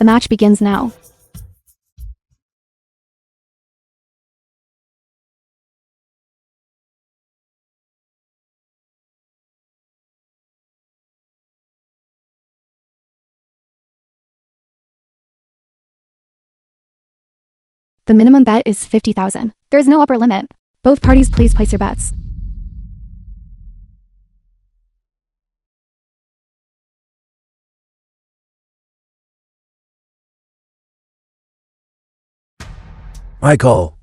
The match begins now. The minimum bet is 50,000. There is no upper limit. Both parties please place your bets. I call.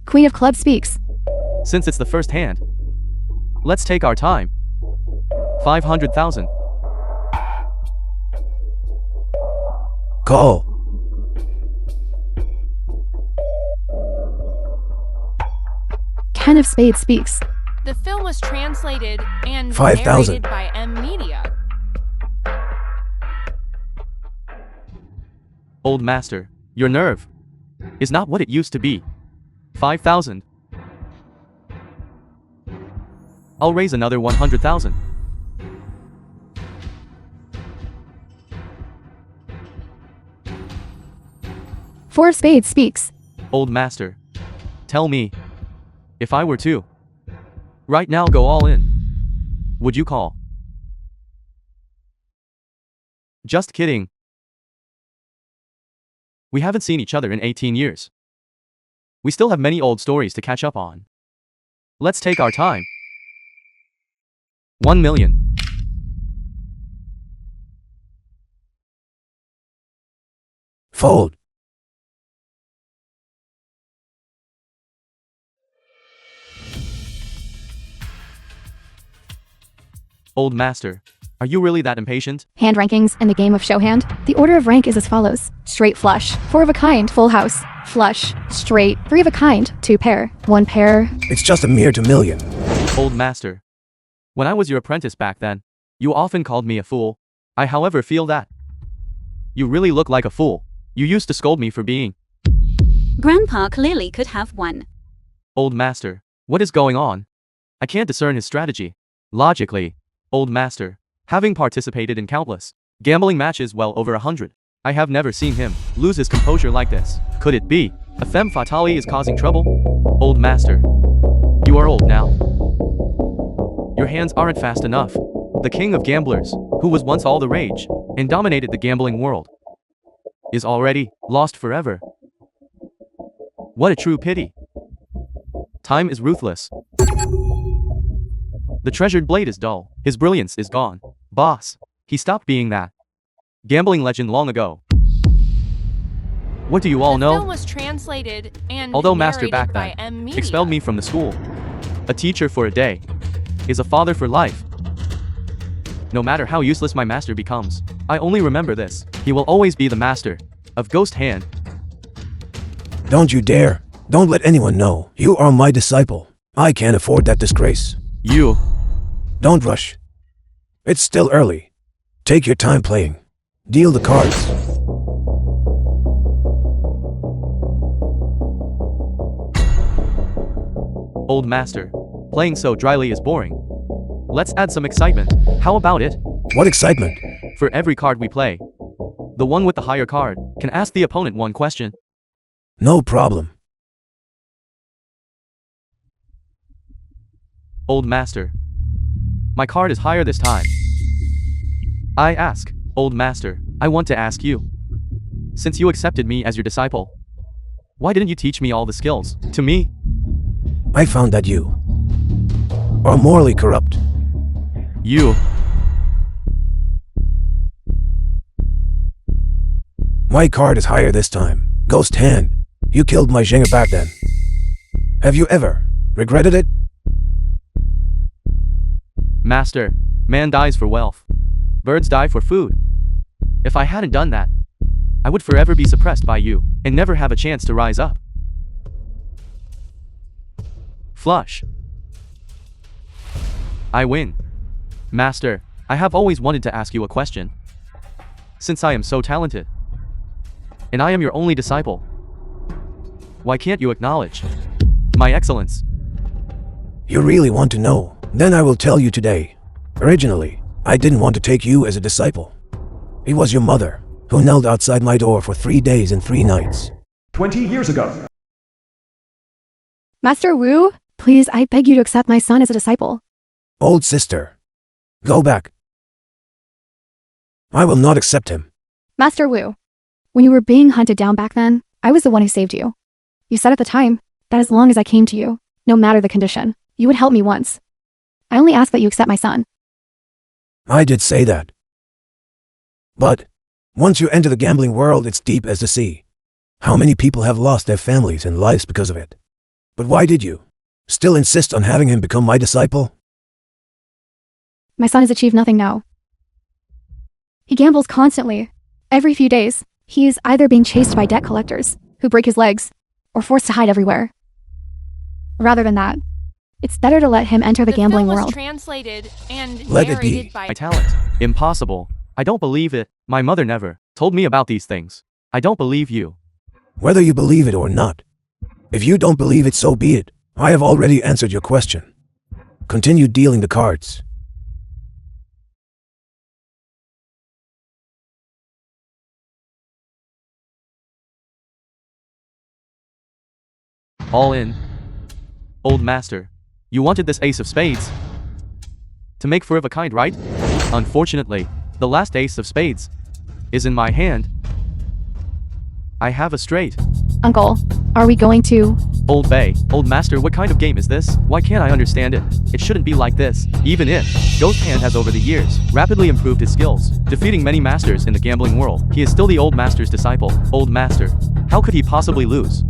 Queen of Clubs speaks. Since it's the first hand, let's take our time. 500,000. Call. Ken of Spades speaks. The film was translated and 5,000. narrated by M Media. Old master, your nerve is not what it used to be. 5,000. I'll raise another 100,000. Four of Spades speaks. Old master, tell me, if I were to right now go all in, would you call? Just kidding. We haven't seen each other in 18 years. We still have many old stories to catch up on. Let's take our time. 1 million. Fold. Old master, are you really that impatient? Hand rankings in the game of Showhand. The order of rank is as follows. Straight flush, 4 of a kind, full house. Flush, straight, 3 of a kind, 2 pair, 1 pair. It's just a mere 2 million. Old master, when I was your apprentice back then, you often called me a fool. I however feel that you really look like a fool. You used to scold me for being. Grandpa clearly could have won. Old master, what is going on? I can't discern his strategy. Logically, old master, having participated in countless gambling matches well over 100, I have never seen him lose his composure like this. Could it be a femme fatale is causing trouble? Old master, you are old now. Your hands aren't fast enough. The king of gamblers, who was once all the rage and dominated the gambling world, is already lost forever. What a true pity. Time is ruthless. The treasured blade is dull. His brilliance is gone. Boss, he stopped being that gambling legend long ago. What do you all The know? film was translated and Although master narrated back by then M Media. expelled me from the school, a teacher for a day is a father for life. No matter how useless my master becomes, I only remember this. He will always be the master of Ghost Hand. Don't you dare. Don't let anyone know. You are my disciple. I can't afford that disgrace. You. Don't rush. It's still early. Take your time playing. Deal the cards. Old master, playing so dryly is boring. Let's add some excitement. How about it? What excitement. For every card we play, the one with the higher card can ask the opponent one question. No problem. Old master, my card is higher this time. I ask, old master, I want to ask you. Since you accepted me as your disciple, why didn't you teach me all the skills? To me, I found that you are morally corrupt. you. My card is higher this time. Ghost Hand, you killed my Zhinger back then. Have you ever regretted it? Master, man dies for wealth. Birds die for food. If I hadn't done that, I would forever be suppressed by you and never have a chance to rise up. Flush. I win. Master, I have always wanted to ask you a question. Since I am so talented, and I am your only disciple, why can't you acknowledge my excellence? You really want to know Then I will tell you today. Originally, I didn't want to take you as a disciple. It was your mother who knelt outside my door for 3 days and 3 nights. 20 years ago. Master Wu, please, I beg you to accept my son as a disciple. Old sister, go back. I will not accept him. Master Wu, when you were being hunted down back then, I was the one who saved you. You said at the time that as long as I came to you, no matter the condition, you would help me once. I only ask that you accept my son. I did say that. But once you enter the gambling world, it's deep as the sea. How many people have lost their families and lives because of it? But why did you still insist on having him become my disciple? My son has achieved nothing now. He gambles constantly. Every few days, he is either being chased by debt collectors who break his legs or forced to hide everywhere. Rather than that, it's better to let him enter the gambling film was world. Translated and Let it narrated be. by My talent. Impossible. I don't believe it. My mother never told me about these things. I don't believe you. Whether you believe it or not. If you don't believe it, so be it. I have already answered your question. Continue dealing the cards. All in. Old master. You wanted this ace of spades to make four of a kind, right? Unfortunately, the last ace of spades is in my hand. I have a straight. Uncle, are we going to... Old Bay, old master, what kind of game is this? Why can't I understand it? It shouldn't be like this. Even if Ghost Hand has over the years rapidly improved his skills, defeating many masters in the gambling world, he is still the old master's disciple. Old master. How could he possibly lose?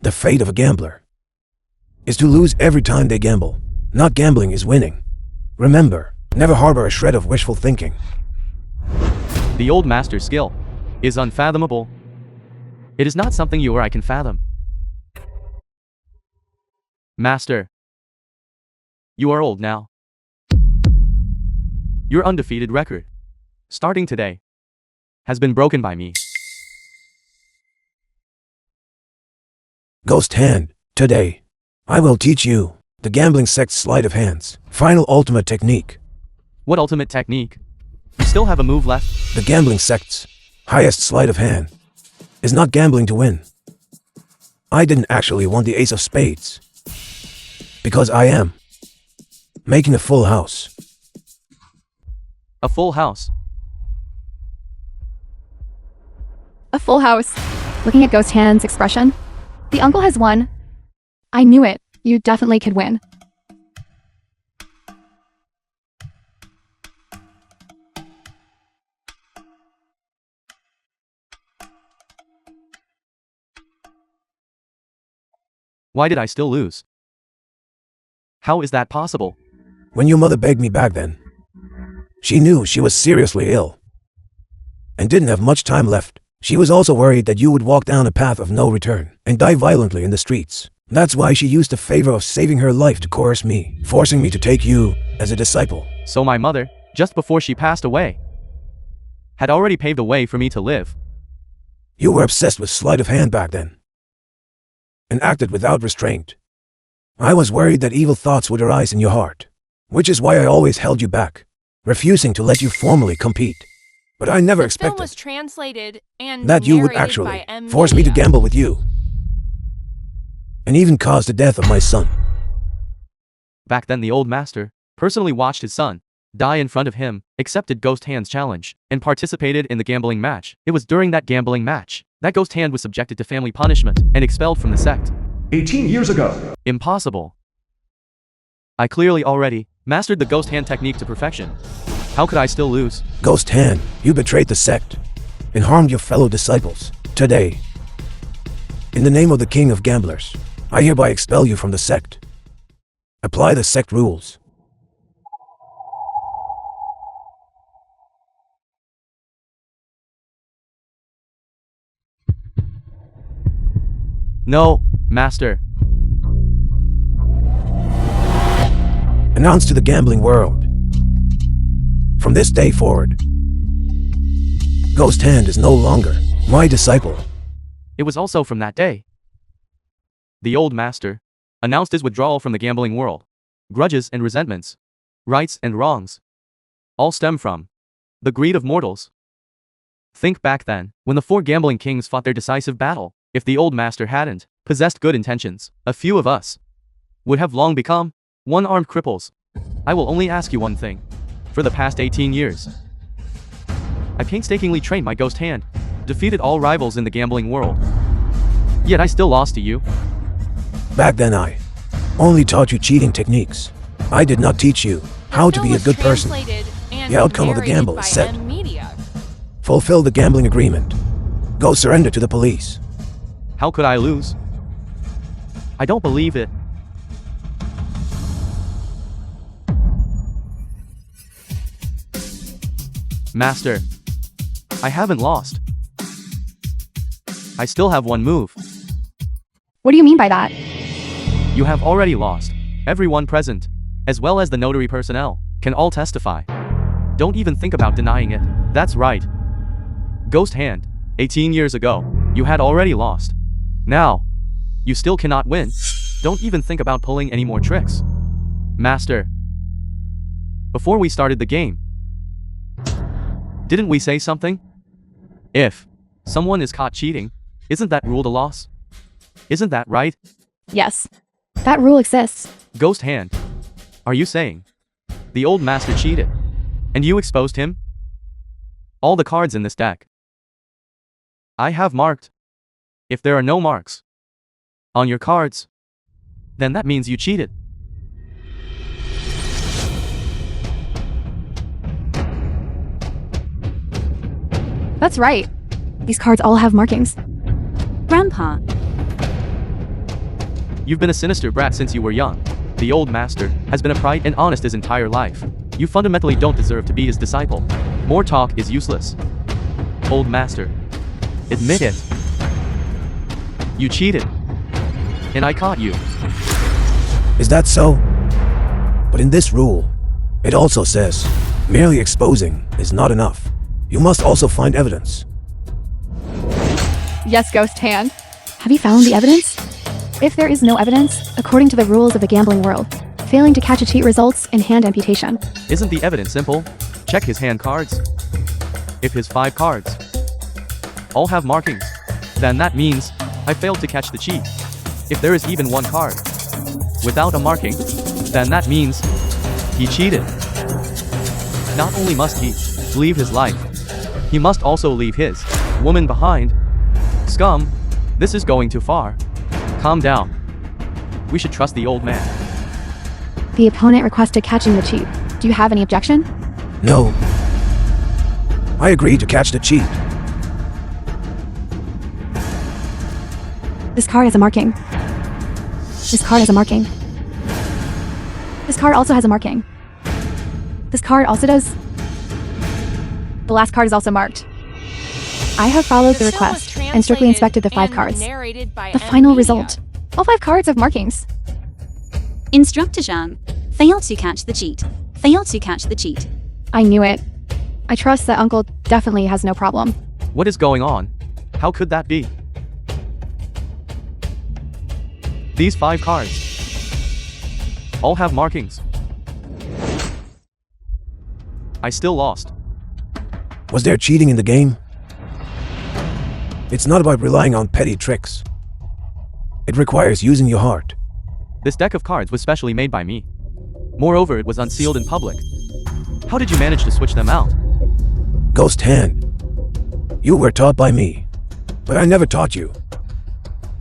The fate of a gambler is to lose every time they gamble. Not gambling is winning. Remember, never harbor a shred of wishful thinking. The old master's skill is unfathomable. It is not something you or I can fathom. Master, you are old now. Your undefeated record, starting today, has been broken by me. Ghost Hand, today, I will teach you the gambling sect's sleight of hands, final ultimate technique. What ultimate technique? You still have a move left? The gambling sect's highest sleight of hand is not gambling to win. I didn't actually want the ace of spades, because I am making a full house. A full house. A full house. Looking at Ghost Hand's expression, the uncle has won. I knew it. You definitely could win. Why did I still lose? How is that possible? When your mother begged me back then, she knew she was seriously ill and didn't have much time left. She was also worried that you would walk down a path of no return and die violently in the streets. That's why she used the favor of saving her life to coerce me, forcing me to take you as a disciple. So my mother, just before she passed away, had already paved a way for me to live. You were obsessed with sleight of hand back then and acted without restraint. I was worried that evil thoughts would arise in your heart, which is why I always held you back, refusing to let you formally compete. But I never the film expected was translated and that you would narrated actually by M. force me to Media. gamble with you, and even cause the death of my son. Back then the old master personally watched his son die in front of him, accepted Ghost Hand's challenge, and participated in the gambling match. It was during that gambling match that Ghost Hand was subjected to family punishment and expelled from the sect. 18 years ago. Impossible. I clearly already mastered the Ghost Hand technique to perfection. How could I still lose? Ghost Hand, you betrayed the sect and harmed your fellow disciples. Today, in the name of the King of Gamblers, I hereby expel you from the sect. Apply the sect rules. No, master. announced to the gambling world. From this day forward, Ghost Hand is no longer my disciple. It was also from that day. The old master announced his withdrawal from the gambling world. Grudges and resentments, rights and wrongs, all stem from the greed of mortals. Think back then, when the 4 gambling kings fought their decisive battle. If the old master hadn't possessed good intentions, a few of us would have long become one-armed cripples. I will only ask you one thing. For the past 18 years, I painstakingly trained my ghost hand, defeated all rivals in the gambling world. Yet I still lost to you. Back then I only taught you cheating techniques. I did not teach you how to be a good person. The outcome of the gamble is set. Fulfill the gambling agreement. Go surrender to the police. How could I lose? I don't believe it. Master, I haven't lost. I still have one move. What do you mean by that? You have already lost. Everyone present, as well as the notary personnel, can all testify. Don't even think about denying it. That's right. Ghost Hand, 18 years ago, you had already lost. Now, you still cannot win. Don't even think about pulling any more tricks. Master, before we started the game, didn't we say something? If someone is caught cheating, isn't that ruled a loss? Isn't that right? Yes. That rule exists. Ghost Hand, are you saying the old master cheated and you exposed him? All the cards in this deck I have marked. If there are no marks on your cards, then that means you cheated. That's right. These cards all have markings. Grandpa, You've been a sinister brat since you were young. The old master has been upright and honest his entire life. You fundamentally don't deserve to be his disciple. More talk is useless. Old master, admit it. You cheated. And I caught you. Is that so? But in this rule, it also says, merely exposing is not enough. You must also find evidence. Yes, Ghost Hand. Have you found the evidence? If there is no evidence, according to the rules of the gambling world, failing to catch a cheat results in hand amputation. Isn't the evidence simple? Check his hand cards. If his 5 cards all have markings, then that means I failed to catch the cheat. If there is even one card without a marking, then that means he cheated. Not only must he leave his life, he must also leave his woman behind. Scum, this is going too far. Calm down. We should trust the old man. The opponent requested catching the cheat. Do you have any objection? No. I agree to catch the cheat. This card has a marking. This card has a marking. This card also has a marking. This card also does. The last card is also marked. I have followed the request and strictly inspected the 5 cards. The final result. All 5 cards have markings. Instructor Zhang, fail to catch the cheat. Fail to catch the cheat. I knew it. I trust that Uncle definitely has no problem. What is going on? How could that be? These 5 cards all have markings. I still lost. Was there cheating in the game? It's not about relying on petty tricks. It requires using your heart. This deck of cards was specially made by me. Moreover, it was unsealed in public. How did you manage to switch them out? Ghost Hand, you were taught by me, but I never taught you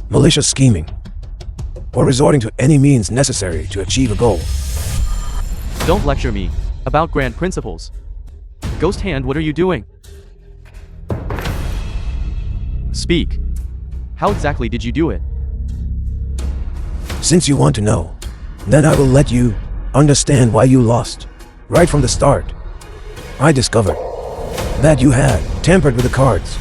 malicious scheming or resorting to any means necessary to achieve a goal. Don't lecture me about grand principles. Ghost Hand, what are you doing? Speak. How exactly did you do it? Since you want to know, then I will let you understand why you lost. Right from the start, I discovered that you had tampered with the cards.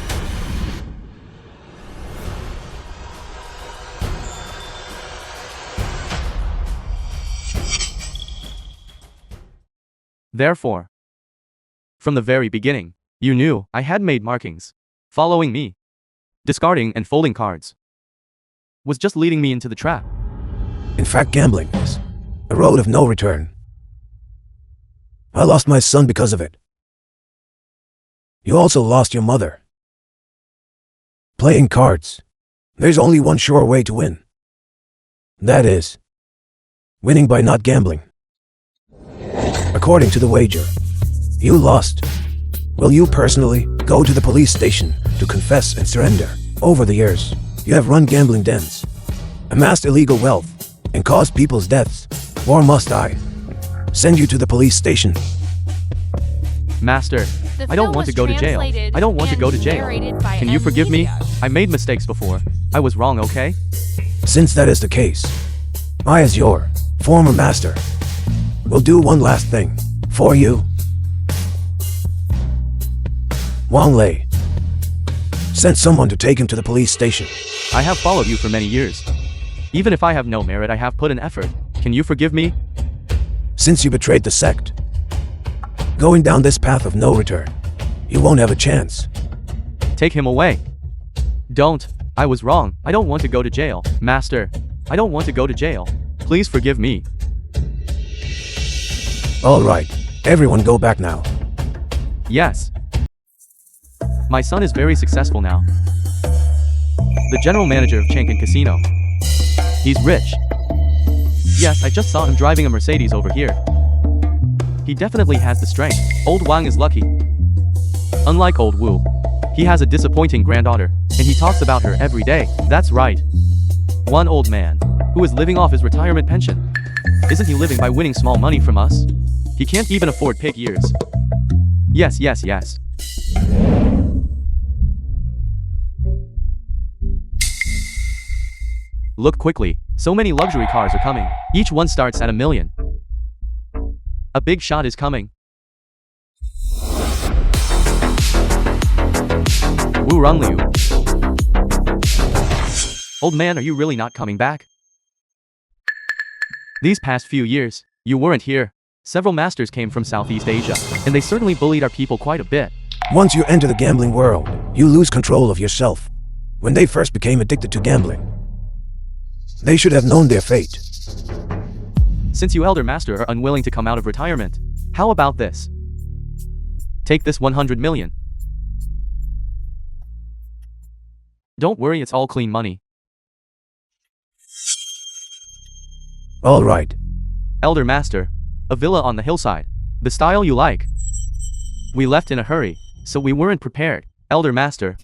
Therefore, from the very beginning, you knew I had made markings. Following me, discarding and folding cards, was just leading me into the trap. In fact, gambling is a road of no return. I lost my son because of it. You also lost your mother. Playing cards. There's only one sure way to win. That is, winning by not gambling. According to the wager, you lost. Will you personally go to the police station to confess and surrender? Over the years, you have run gambling dens, amassed illegal wealth, and caused people's deaths. Or must I send you to the police station? Master, I don't want to go to jail. I don't want to go to jail. Can you forgive me? I made mistakes before. I was wrong, okay? Since that is the case, I, as your former master, will do one last thing for you. Wang Lei, sent someone to take him to the police station. I have followed you for many years. Even if I have no merit, I have put in effort. Can you forgive me? Since you betrayed the sect, going down this path of no return, you won't have a chance. Take him away. Don't. I was wrong. I don't want to go to jail. Master, I don't want to go to jail. Please forgive me. All right, everyone go back now. Yes. My son is very successful now. The general manager of Chang'an Casino. He's rich. Yes, I just saw him driving a Mercedes over here. He definitely has the strength. Old Wang is lucky. Unlike old Wu, he has a disappointing granddaughter, and he talks about her every day. That's right. One old man, who is living off his retirement pension. Isn't he living by winning small money from us? He can't even afford pig ears. Yes. Look quickly, so many luxury cars are coming. Each one starts at $1 million. A big shot is coming. Wu Runliu. Old man, are you really not coming back? These past few years, you weren't here. Several masters came from Southeast Asia, and they certainly bullied our people quite a bit. Once you enter the gambling world, you lose control of yourself. When they first became addicted to gambling, they should have known their fate. Since you elder master are unwilling to come out of retirement, how about this? Take this 100 million. Don't worry, it's all clean money. All right. Elder master, a villa on the hillside. The style you like. We left in a hurry, so we weren't prepared. Elder master,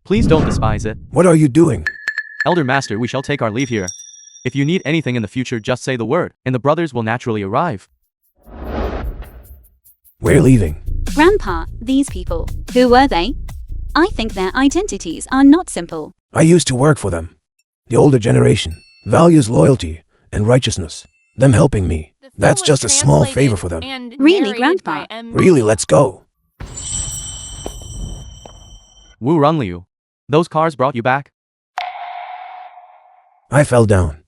please don't despise it. What are you doing? Elder master, we shall take our leave here. If you need anything in the future, just say the word, and the brothers will naturally arrive. We're leaving. Grandpa, these people, who were they? I think their identities are not simple. I used to work for them. The older generation values loyalty and righteousness. Them helping me, that's just a small favor for them. Really, Grandpa? Really, let's go. Wu Runliu, those cars brought you back? I fell down.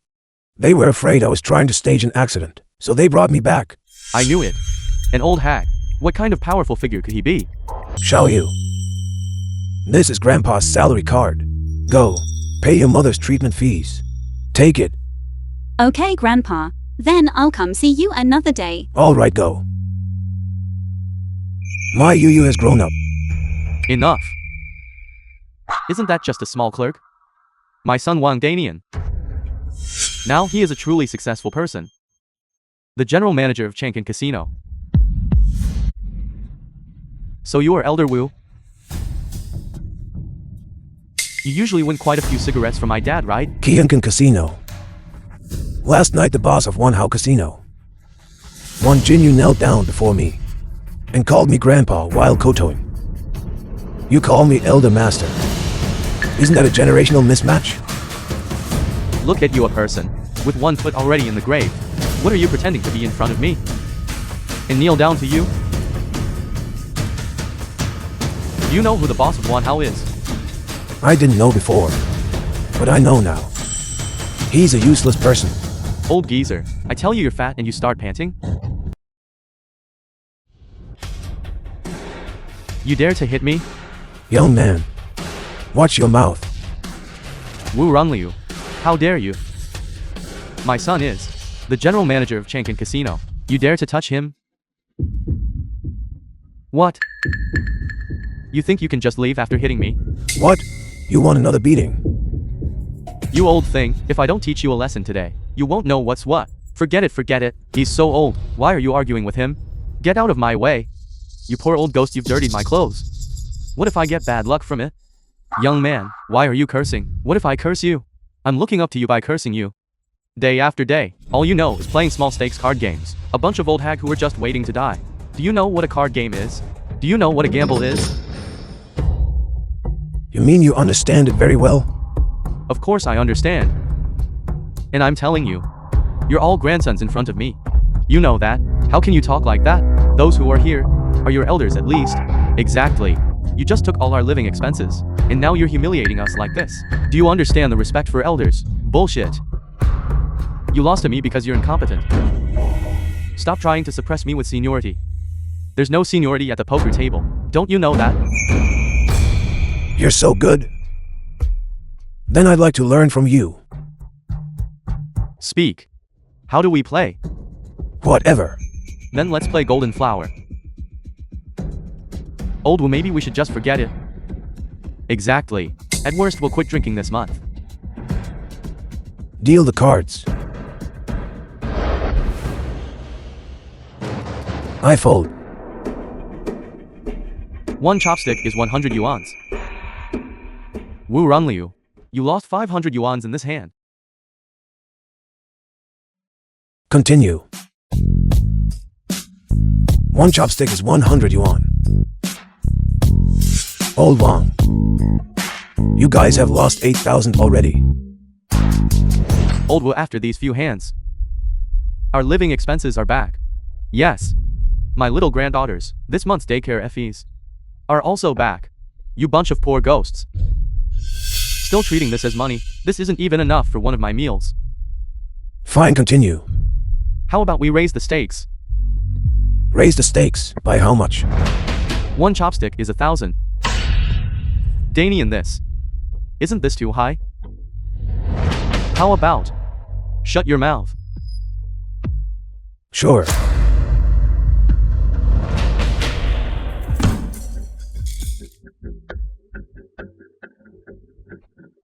They were afraid I was trying to stage an accident, so they brought me back. I knew it. An old hag. What kind of powerful figure could he be? Shall you? This is Grandpa's salary card. Go, pay your mother's treatment fees. Take it. Okay, Grandpa. Then I'll come see you another day. All right, go. My Yu has grown up. Enough. Isn't that just a small clerk? My son Wang Danian. Now he is a truly successful person. The general manager of Chang'an Casino. So you are Elder Wu? You usually win quite a few cigarettes from my dad, right? Chang'an Casino. Last night the boss of One Hao Casino, Wan Jinyu, knelt down before me and called me Grandpa while kotoing. You call me Elder Master. Isn't that a generational mismatch? Look at you, a person with one foot already in the grave. What are you pretending to be in front of me? And kneel down to you? Do you know who the boss of Wan Hao is? I didn't know before, but I know now. He's a useless person. Old geezer, I tell you you're fat and you start panting? You dare to hit me? Young man, watch your mouth. Wu Runliu. How dare you? My son is the general manager of Chang'an Casino. You dare to touch him? What? You think you can just leave after hitting me? What? You want another beating? You old thing, if I don't teach you a lesson today, you won't know what's what. Forget it. He's so old. Why are you arguing with him? Get out of my way. You poor old ghost, you've dirtied my clothes. What if I get bad luck from it? Young man, why are you cursing? What if I curse you? I'm looking up to you by cursing you. Day after day, all you know is playing small stakes card games. A bunch of old hag who are just waiting to die. Do you know what a card game is? Do you know what a gamble is? You mean you understand it very well? Of course I understand. And I'm telling you, you're all grandsons in front of me. You know that. How can you talk like that? Those who are here are your elders at least. Exactly. You just took all our living expenses, and now you're humiliating us like this. Do you understand the respect for elders? Bullshit. You lost to me because you're incompetent. Stop trying to suppress me with seniority. There's no seniority at the poker table. Don't you know that? You're so good. Then I'd like to learn from you. Speak. How do we play? Whatever. Then let's play Golden Flower. Old Wu, maybe we should just forget it. Exactly. At worst, we'll quit drinking this month. Deal the cards. I fold. One chopstick is 100 yuans. Wu Runliu, you lost 500 yuans in this hand. Continue. One chopstick is 100 yuan. Old Wang, you guys have lost 8,000 already. Old Wu, after these few hands, our living expenses are back. Yes, my little granddaughters, this month's daycare fees, are also back. You bunch of poor ghosts. Still treating this as money. This isn't even enough for one of my meals. Fine, continue. How about we raise the stakes? Raise the stakes. By how much? One chopstick is 1,000. Danian, this. Isn't this too high? How about shut your mouth? Sure.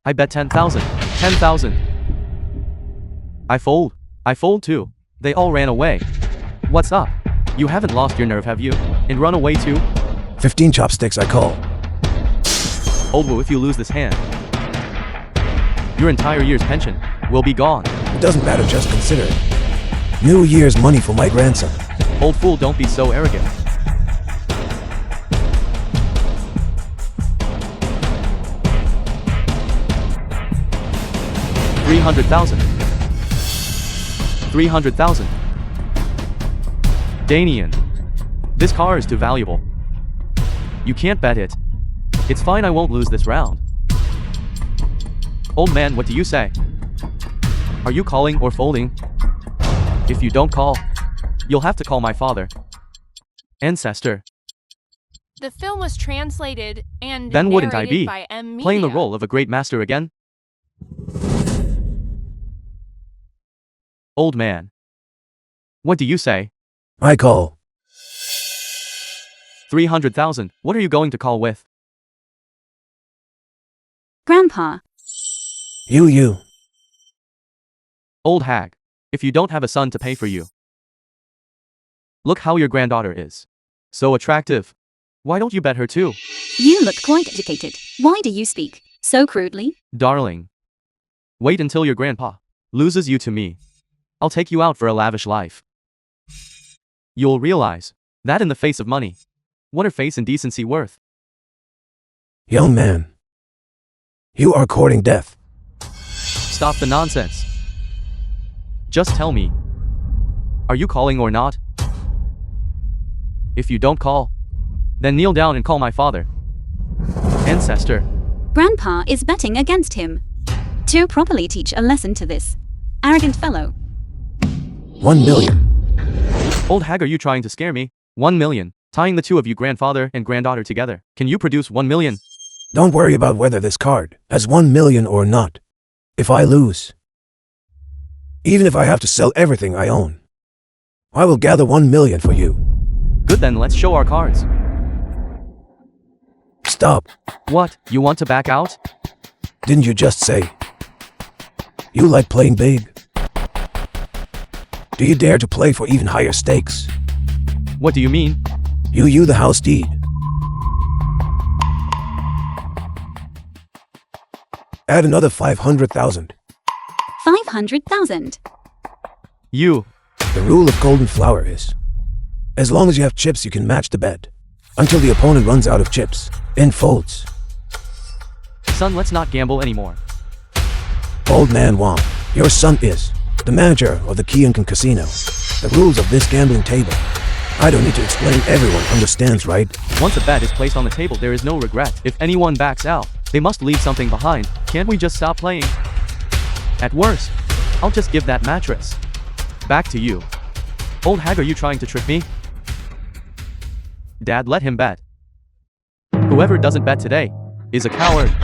I bet 10,000. 10,000. I fold. I fold too. They all ran away. What's up? You haven't lost your nerve, have you? And run away too? 15 chopsticks, I call. Old Wu, if you lose this hand, your entire year's pension will be gone. It doesn't matter, just consider it. New Year's money for my grandson. Old fool, don't be so arrogant. $300,000. 300,000. Danian, this car is too valuable. You can't bet it. It's fine, I won't lose this round. Old man, what do you say? Are you calling or folding? If you don't call, you'll have to call my father. Ancestor. The film was translated and Then wouldn't I narrated be by M. playing the Media. role of a great master again? Old man. What do you say? I call. 300,000. What are you going to call with? Grandpa, You. Old hag. If you don't have a son to pay for you. Look how your granddaughter is. So attractive. Why don't you bet her too? you look quite educated. Why do you speak so crudely? Darling. Wait until your grandpa loses you to me. I'll take you out for a lavish life. You'll realize that in the face of money, what are face and decency worth? Young man. You are courting death. Stop the nonsense. Just tell me, are you calling or not? If you don't call, then kneel down and call my father. Ancestor. Grandpa is betting against him. To properly teach a lesson to this arrogant fellow. 1 million. Old hag, are you trying to scare me? 1 million. Tying the two of you, grandfather and granddaughter, together. Can you produce 1 million? Don't worry about whether this card has 1 million or not. If I lose, even if I have to sell everything I own, I will gather 1 million for you. Good, then let's show our cards. Stop. What? You want to back out? Didn't you just say you like playing big? Do you dare to play for even higher stakes? What do you mean? You the house deed. Add another 500,000. 500,000. You. The rule of golden flower is, as long as you have chips, you can match the bet until the opponent runs out of chips and folds. Son, let's not gamble anymore. Old man Wong, your son is the manager of the Kiankan Casino. The rules of this gambling table, I don't need to explain, everyone understands, right? Once a bet is placed on the table, there is no regret. If anyone backs out, they must leave something behind. Can't we just stop playing? At worst, I'll just give that mattress back to you. Old hag, are you trying to trick me? Dad, let him bet. Whoever doesn't bet today is a coward.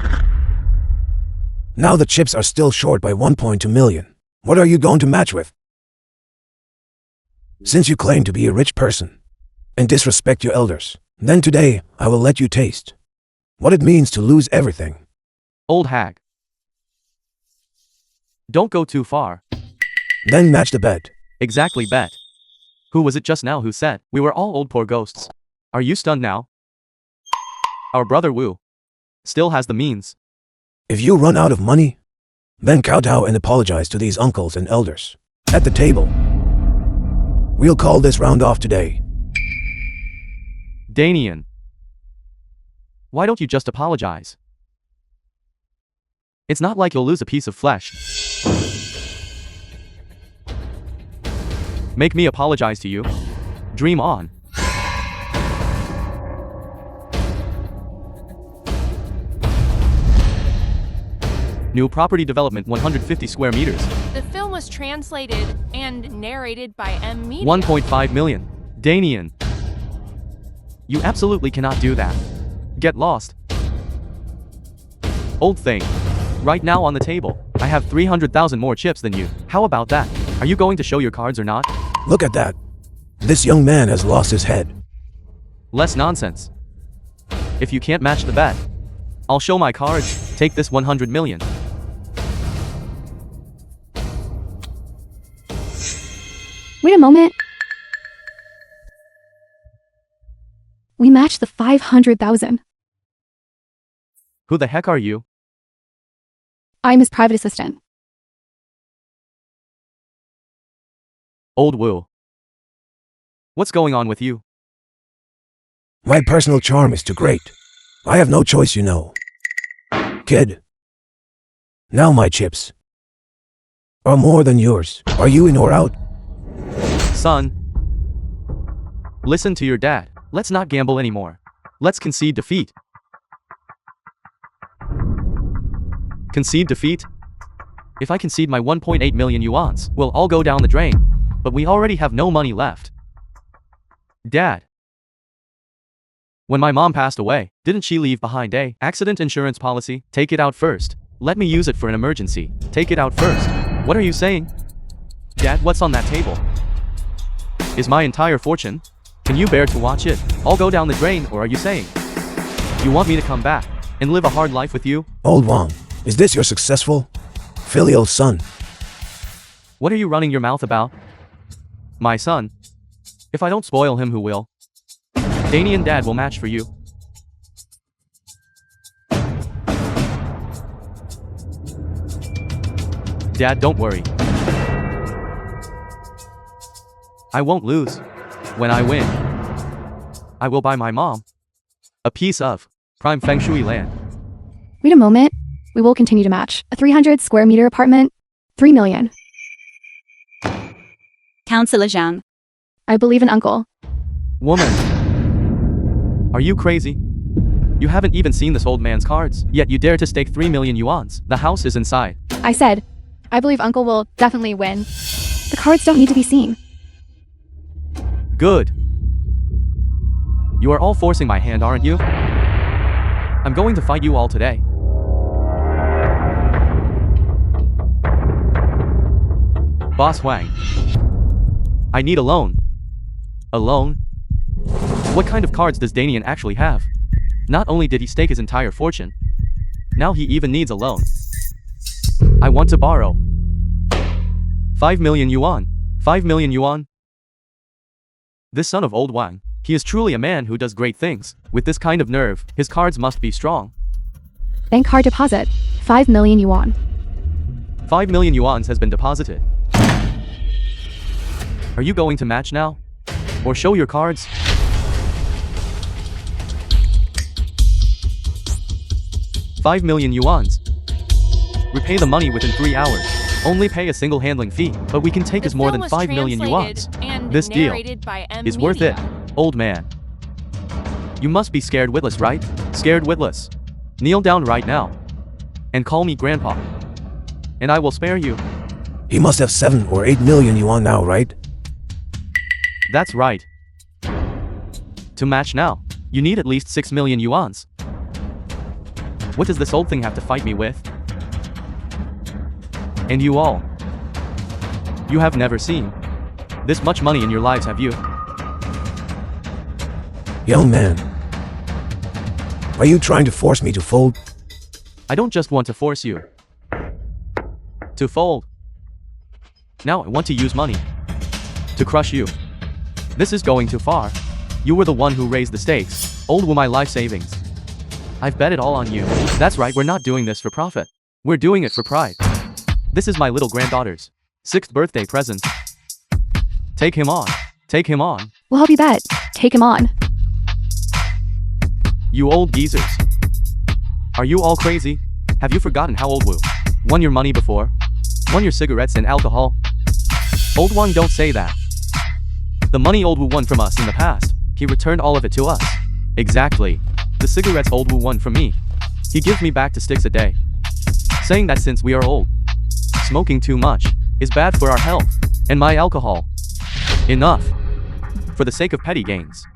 Now the chips are still short by 1.2 million. What are you going to match with? Since you claim to be a rich person and disrespect your elders, then today I will let you taste what it means to lose everything. Old hag, don't go too far. Then match the bet. Exactly, bet. Who was it just now who said we were all old poor ghosts? Are you stunned now? Our brother Wu still has the means. If you run out of money, then kowtow and apologize to these uncles and elders at the table. We'll call this round off today. Danian, why don't you just apologize? It's not like you'll lose a piece of flesh. Make me apologize to you. Dream on. New property development, 150 square meters. The film was translated and narrated by M. Media. 1.5 million. Danian, you absolutely cannot do that. Get lost. Old thing. Right now on the table, I have 300,000 more chips than you. How about that? Are you going to show your cards or not? Look at that. This young man has lost his head. Less nonsense. If you can't match the bet, I'll show my cards. Take this 100 million. Wait a moment. We matched the 500,000. Who the heck are you? I'm his private assistant. Old Wu. What's going on with you? My personal charm is too great. I have no choice, you know. Kid. Now my chips are more than yours. Are you in or out? Son, listen to your dad. Let's not gamble anymore. Let's concede defeat. Concede defeat? If I concede, my 1.8 million yuans will all go down the drain. But we already have no money left. Dad. When my mom passed away, didn't she leave behind a accident insurance policy? Take it out first. Let me use it for an emergency. Take it out first. What are you saying? Dad, what's on that table? Is my entire fortune? Can you bear to watch it all go down the drain, or are you saying you want me to come back and live a hard life with you? Old Wang, is this your successful filial son? What are you running your mouth about? My son? If I don't spoil him, who will? Danian, Dad will match for you. Dad, don't worry. I won't lose. When I win, I will buy my mom a piece of prime feng shui land. Wait a moment. We will continue to match. A 300 square meter apartment, 3 million. Councillor Zhang. I believe in Uncle. Woman, are you crazy? You haven't even seen this old man's cards, yet you dare to stake 3 million yuans. The house is inside. I said, I believe Uncle will definitely win. The cards don't need to be seen. Good. You are all forcing my hand, aren't you? I'm going to fight you all today. Boss Huang. I need a loan. A loan? What kind of cards does Danian actually have? Not only did he stake his entire fortune, now he even needs a loan. I want to borrow 5 million yuan. 5 million yuan? This son of old Wang, he is truly a man who does great things. With this kind of nerve, his cards must be strong. Bank card deposit, 5 million yuan. 5 million yuans has been deposited. Are you going to match now? Or show your cards? $5 million yuans. Repay the money within 3 hours. Only pay a single handling fee, but we can take as more than 5 million yuans. This deal is worth it, old man. You must be scared witless, right? Scared witless. Kneel down right now and call me grandpa, and I will spare you. He must have 7 or 8 million yuan now, right? That's right. To match now, you need at least 6 million yuans. What does this old thing have to fight me with? And you all. You have never seen this much money in your lives, have you? Young man, are you trying to force me to fold? I don't just want to force you to fold. Now I want to use money to crush you. This is going too far. You were the one who raised the stakes. Old were my life savings. I've bet it all on you. That's right, we're not doing this for profit. We're doing it for pride. This is my little granddaughter's 6th birthday present. Take him on. Take him on. We'll help you bet. Take him on. You old geezers. Are you all crazy? Have you forgotten how old Wu won your money before? Won your cigarettes and alcohol? Old Wang, don't say that. The money old Wu won from us in the past, he returned all of it to us. Exactly. The cigarettes old Wu won from me, he gives me back 2 sticks a day. Saying that since we are old, smoking too much is bad for our health, and my alcohol. Enough. For the sake of petty gains.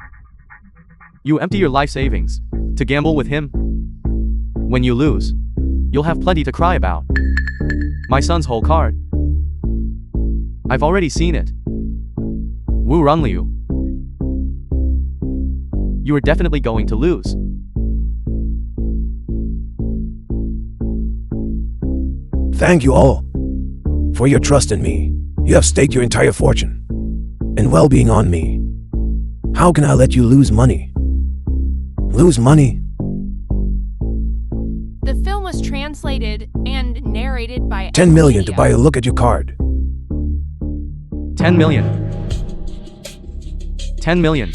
You empty your life savings to gamble with him. When you lose, you'll have plenty to cry about. My son's whole card. I've already seen it. Wu Runliu. You are definitely going to lose. Thank you all for your trust in me. You have staked your entire fortune and well-being on me. How can I let you lose money? Lose money? The film was translated and narrated by 10 million to buy a look at your card. 10 million. 10 million.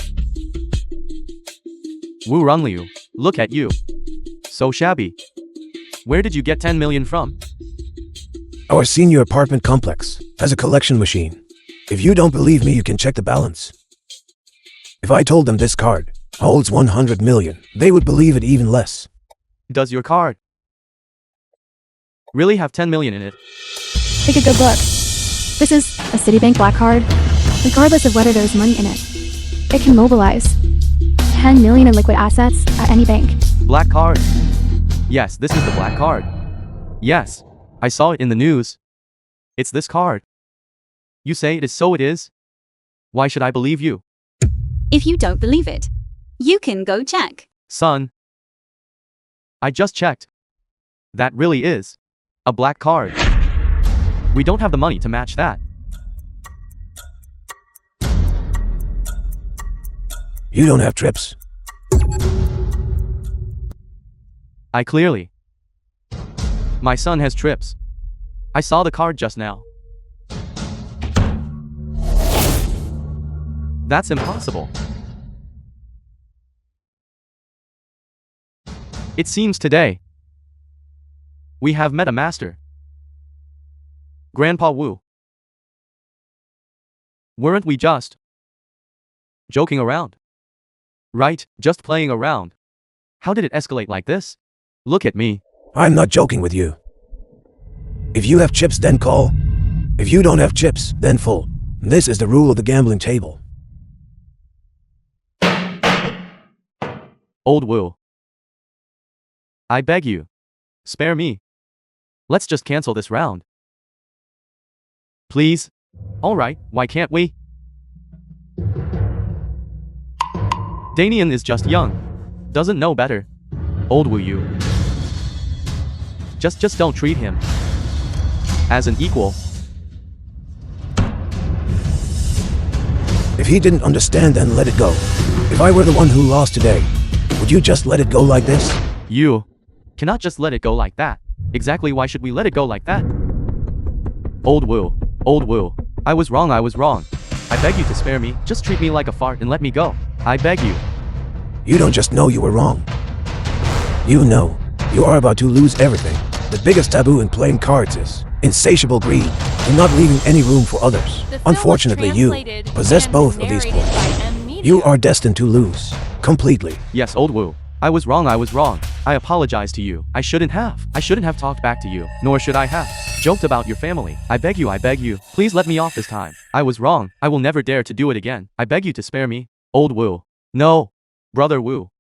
Wu Runliu, look at you. So shabby. Where did you get 10 million from? Our senior apartment complex has a collection machine. If you don't believe me, you can check the balance. If I told them this card holds 100 million, they would believe it even less. Does your card really have 10 million in it? Take a good look. This is a Citibank black card. Regardless of whether there's money in it, it can mobilize 10 million in liquid assets at any bank. Black card. Yes, this is the black card. Yes, I saw it in the news. It's this card. You say it is, so it is? Why should I believe you? If you don't believe it, you can go check. Son, I just checked. That really is a black card. We don't have the money to match that. You don't have trips. I clearly. My son has trips. I saw the card just now. That's impossible. It seems today we have met a master. Grandpa Wu. Weren't we just joking around? Right, just playing around. How did it escalate like this? Look at me. I'm not joking with you. If you have chips, then call. If you don't have chips, then fold. This is the rule of the gambling table. Old Wu. I beg you. Spare me. Let's just cancel this round. Please? Alright, why can't we? Danian is just young. Doesn't know better. Old Wu you. Just don't treat him as an equal. If he didn't understand, then let it go. If I were the one who lost today, would you just let it go like this? You cannot just let it go like that. Exactly why should we let it go like that? Old Wu, I was wrong. I beg you to spare me, just treat me like a fart and let me go. I beg you. You don't just know you were wrong. You know, you are about to lose everything. The biggest taboo in playing cards is insatiable greed and not leaving any room for others. The film was Unfortunately, you translated possess and both of these narrated by points. M. Media. You are destined to lose. Completely. Yes, Old Wu. I was wrong. I apologize to you. I shouldn't have talked back to you, nor should I have joked about your family. I beg you, please let me off this time. I was wrong. I will never dare to do it again. I beg you to spare me. Old Wu. No. Brother Wu.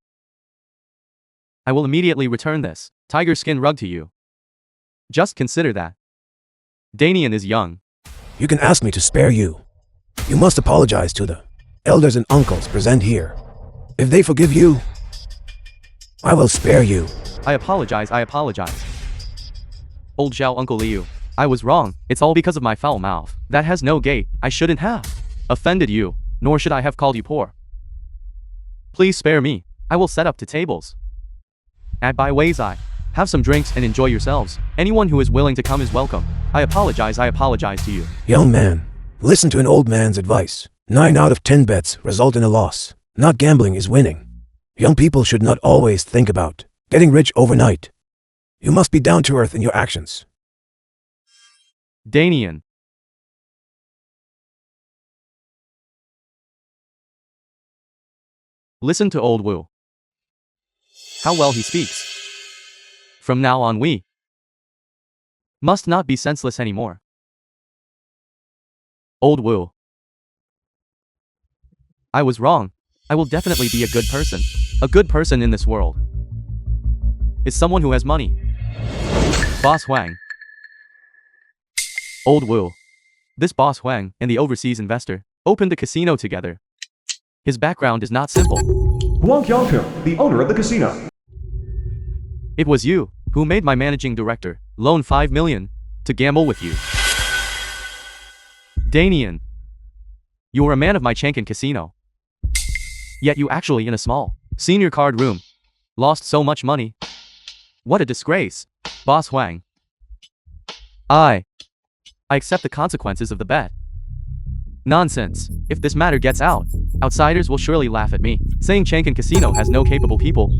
I will immediately return this tiger skin rug to you. Just consider that. Danian is young. You can ask me to spare you. You must apologize to the elders and uncles present here. If they forgive you, I will spare you. I apologize. Old Zhao Uncle Liu. I was wrong. It's all because of my foul mouth. That has no gate. I shouldn't have offended you, nor should I have called you poor. Please spare me. I will set up the tables. And by ways have some drinks and enjoy yourselves. Anyone who is willing to come is welcome. I apologize to you. Young man, listen to an old man's advice. 9 out of 10 bets result in a loss. Not gambling is winning. Young people should not always think about getting rich overnight. You must be down to earth in your actions. Danian. Listen to Old Wu. How well he speaks. From now on we must not be senseless anymore. Old Wu. I was wrong. I will definitely be a good person. A good person in this world is someone who has money. Boss Huang. Old Wu. This Boss Huang and the overseas investor opened a casino together. His background is not simple. Huang Qiangping, the owner of the casino. It was you who made my managing director loan 5 million to gamble with you. Danian. You were a man of my Chang'an casino. Yet you actually in a small senior card room lost so much money. What a disgrace. Boss Huang. I accept the consequences of the bet. Nonsense. If this matter gets out, outsiders will surely laugh at me, saying Chang'an casino has no capable people.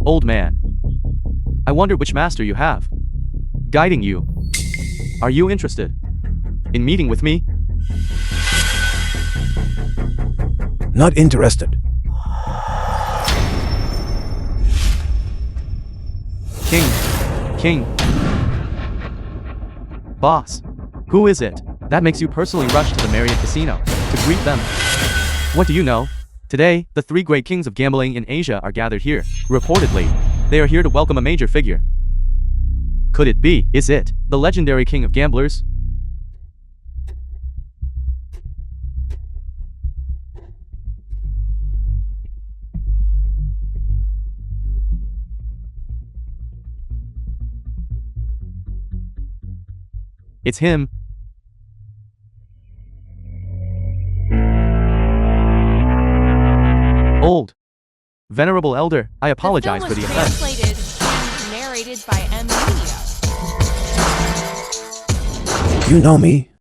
Old man. I wonder which master you have guiding you. Are you interested in meeting with me? Not interested. King. Boss. Who is it that makes you personally rush to the Marriott Casino to greet them? What do you know? Today, the 3 great kings of gambling in Asia are gathered here. Reportedly, they are here to welcome a major figure. Could it be? Is it the legendary king of gamblers? It's him. Old. Venerable elder, I apologize for the offense. Translated and narrated by M. Media. You know me?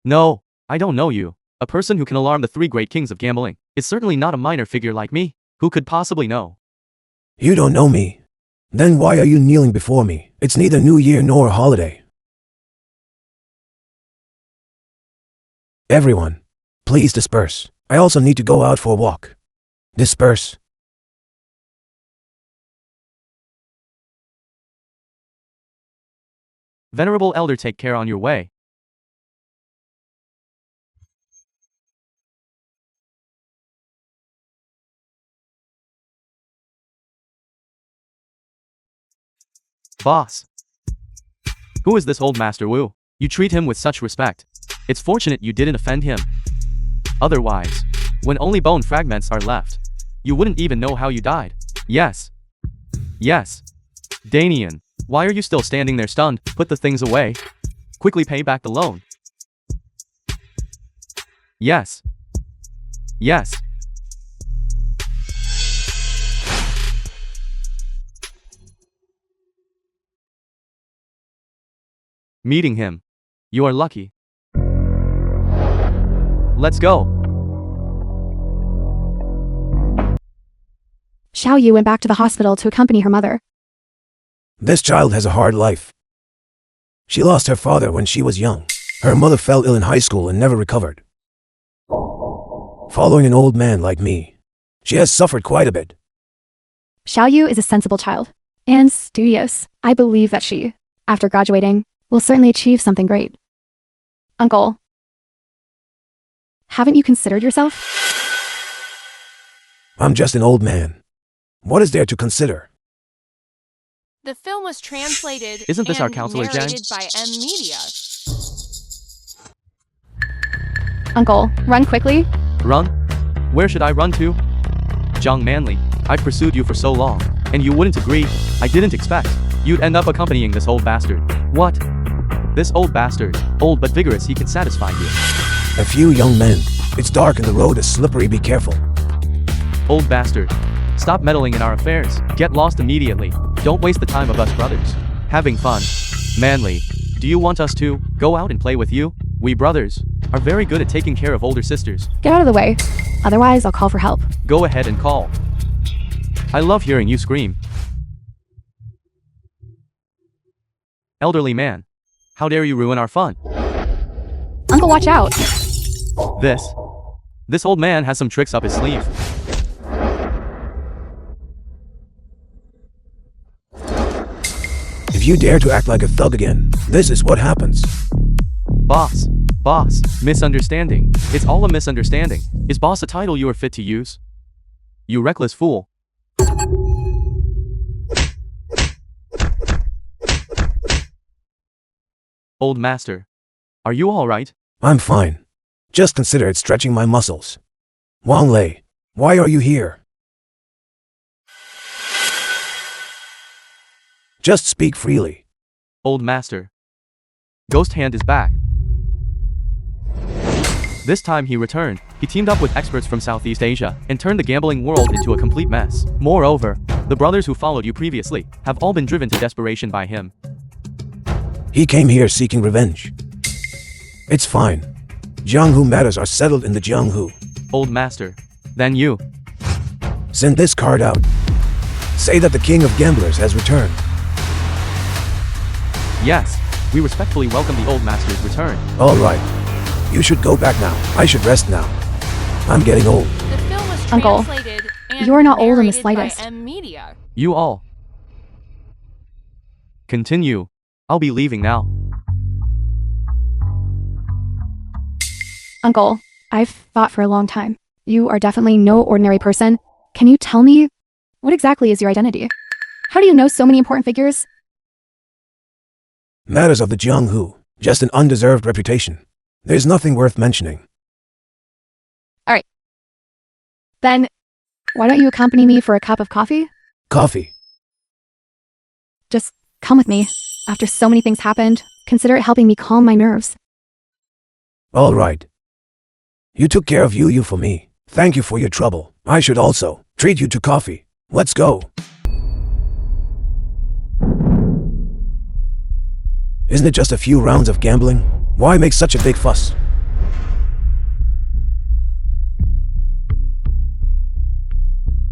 No, I don't know you. A person who can alarm the 3 great kings of gambling is certainly not a minor figure like me. Who could possibly know? You don't know me. Then why are you kneeling before me? It's neither New Year nor a holiday. Everyone, please disperse. I also need to go out for a walk. Disperse. Venerable elder, take care on your way. Boss. Who is this old Master Wu? You treat him with such respect. It's fortunate you didn't offend him. Otherwise, when only bone fragments are left, you wouldn't even know how you died. Yes. Yes. Danian, why are you still standing there stunned? Put the things away. Quickly pay back the loan. Yes. Yes. Meeting him. You are lucky. Let's go. Xiao Yu went back to the hospital to accompany her mother. This child has a hard life. She lost her father when she was young. Her mother fell ill in high school and never recovered. Following an old man like me, she has suffered quite a bit. Xiao Yu is a sensible child and studious. I believe that she, after graduating, will certainly achieve something great. Uncle, haven't you considered yourself? I'm just an old man. What is there to consider? The film was translated Isn't this and our counselor, Jen? narrated by M Media. Uncle, run quickly. Run? Where should I run to? Zhang Manli, I pursued you for so long, and you wouldn't agree. I didn't expect you'd end up accompanying this old bastard. What? This old bastard, old but vigorous, he can satisfy you. A few young men. It's dark and the road is slippery, be careful. Old bastard. Stop meddling in our affairs. Get lost immediately. Don't waste the time of us brothers. Having fun. Manly, do you want us to go out and play with you? We brothers are very good at taking care of older sisters. Get out of the way. Otherwise, I'll call for help. Go ahead and call. I love hearing you scream. Elderly man, how dare you ruin our fun? Uncle, watch out. This old man has some tricks up his sleeve. If you dare to act like a thug again, this is what happens. Boss, misunderstanding. It's all a misunderstanding. Is boss a title you are fit to use? You reckless fool. Old master, are you all right? I'm fine. Just consider it stretching my muscles. Wang Lei, why are you here? Just speak freely. Old master. Ghost Hand is back. This time he returned. He teamed up with experts from Southeast Asia and turned the gambling world into a complete mess. Moreover, the brothers who followed you previously have all been driven to desperation by him. He came here seeking revenge. It's fine. Jianghu matters are settled in the Jianghu. Old master. Then you. Send this card out. Say that the king of gamblers has returned. Yes, we respectfully welcome the old master's return. All right. You should go back now. I should rest now. I'm getting old. The film was Uncle, translated and you're not old in the narrated by slightest. M Media. You all. Continue. I'll be leaving now. Uncle, I've thought for a long time. You are definitely no ordinary person. Can you tell me, what exactly is your identity? How do you know so many important figures? Matters of the Jianghu. Just an undeserved reputation. There's nothing worth mentioning. Alright. Then, why don't you accompany me for a cup of coffee? Coffee. Just come with me. After so many things happened, consider it helping me calm my nerves. All right. You took care of you for me. Thank you for your trouble. I should also treat you to coffee. Let's go. Isn't it just a few rounds of gambling? Why make such a big fuss?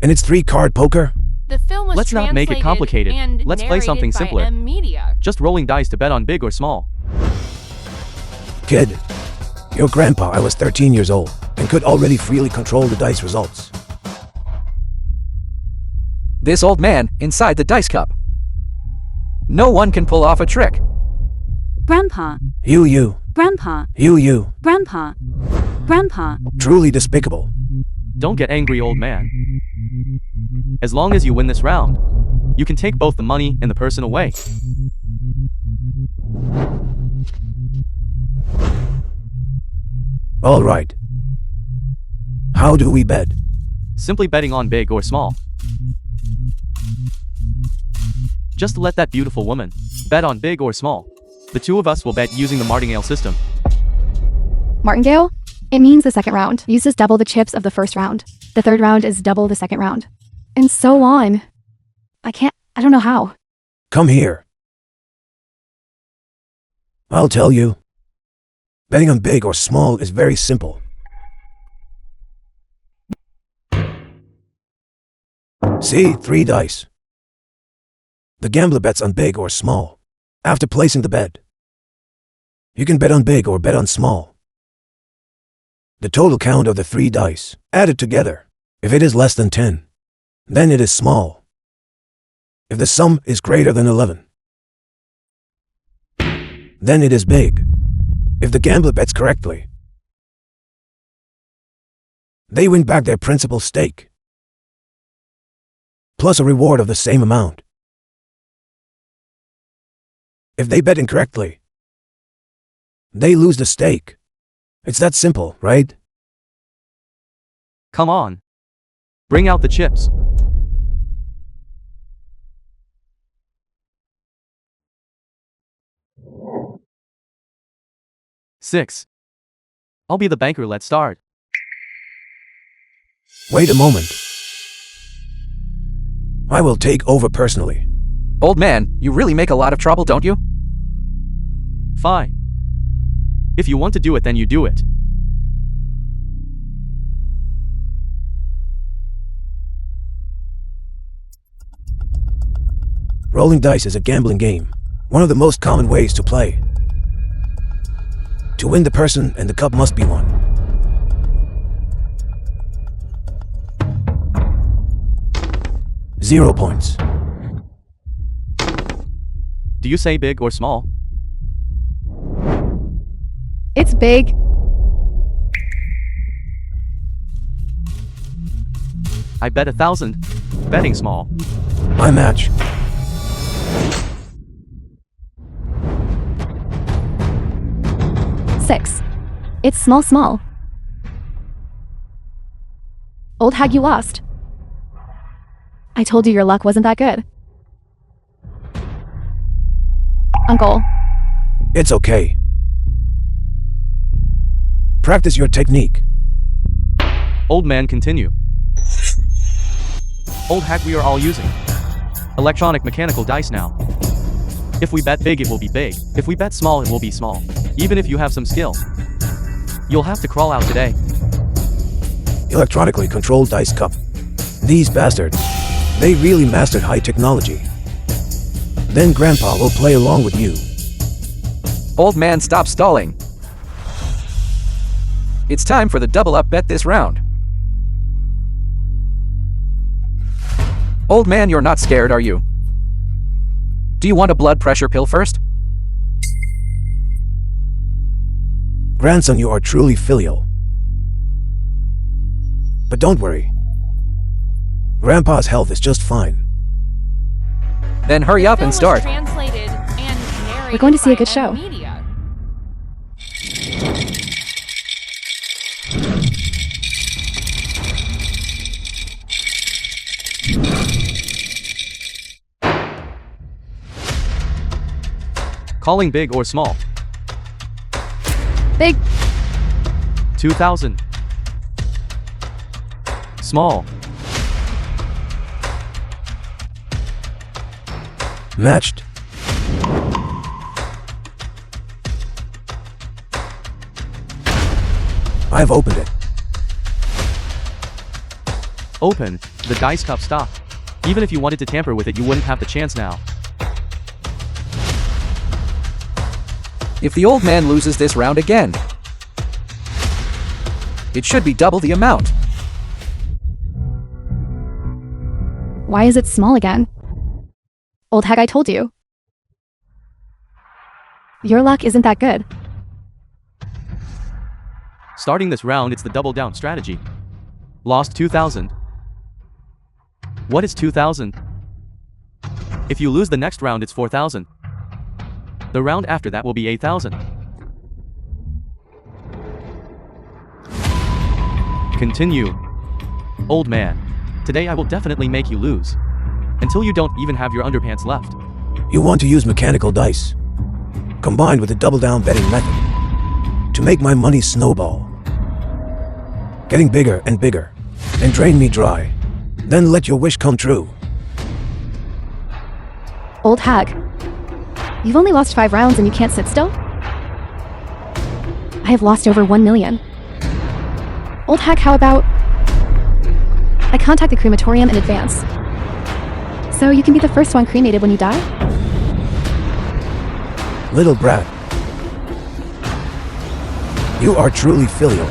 And it's 3-card poker? The film was Let's not make it translated complicated. and Let's play narrated something by simpler. M Media. Just rolling dice to bet on big or small. Kid, your grandpa, I was 13 years old and could already freely control the dice results. This old man inside the dice cup. No one can pull off a trick. Grandpa, You, Grandpa, you. Grandpa, Grandpa. Truly despicable. Don't get angry, old man. As long as you win this round, You can take both the money and the person away. All right. How do we bet? Simply betting on big or small. Just let that beautiful woman bet on big or small. The two of us will bet using the martingale system. Martingale? It means the second round uses double the chips of the first round. The third round is double the second round. And so on. I don't know how. Come here. I'll tell you. Betting on big or small is very simple. See, 3 dice. The gambler bets on big or small. After placing the bet, you can bet on big or bet on small. The total count of the 3 dice, added together. If it is less than 10, then it is small. If the sum is greater than 11, then it is big. If the gambler bets correctly, they win back their principal stake, plus a reward of the same amount. If they bet incorrectly, they lose the stake. It's that simple, right? Come on. Bring out the chips. Six. I'll be the banker, let's start. Wait a moment. I will take over personally. Old man, you really make a lot of trouble, don't you? Fine. If you want to do it, then you do it. Rolling dice is a gambling game. One of the most common ways to play. To win, the person and the cup must be won. Zero points. Do you say big or small? It's big. I bet 1,000. Betting small. My match. Six. It's small. Old hag, you lost. I told you your luck wasn't that good. Uncle. It's okay. Practice your technique. Old man, continue. Old hag, we are all using electronic mechanical dice now. If we bet big, it will be big. If we bet small, it will be small. Even if you have some skill, you'll have to crawl out today. Electronically controlled dice cup. These bastards, they really mastered high technology. Then Grandpa will play along with you. Old man, stop stalling. It's time for the double up bet this round. Old man, you're not scared, are you? Do you want a blood pressure pill first? Grandson, you are truly filial. But don't worry. Grandpa's health is just fine. Then hurry up and start. We're going to see a good show. Calling big or small? Big. 2,000. Small. Matched. I've opened it. Open. The dice cup stopped. Even if you wanted to tamper with it, you wouldn't have the chance now. If the old man loses this round again, it should be double the amount. Why is it small again? Old hag, I told you. Your luck isn't that good. Starting this round, it's the double down strategy. Lost 2,000. What is 2,000? If you lose the next round, it's 4,000. The round after that will be 8,000. Continue. Old man, today I will definitely make you lose. Until you don't even have your underpants left. You want to use mechanical dice, combined with the double-down betting method, to make my money snowball. Getting bigger and bigger, and drain me dry. Then let your wish come true. Old hag. You've only lost 5 rounds and you can't sit still? I have lost over 1 million. Old hag, how about I contact the crematorium in advance, so you can be the first one cremated when you die? Little brat. You are truly filial.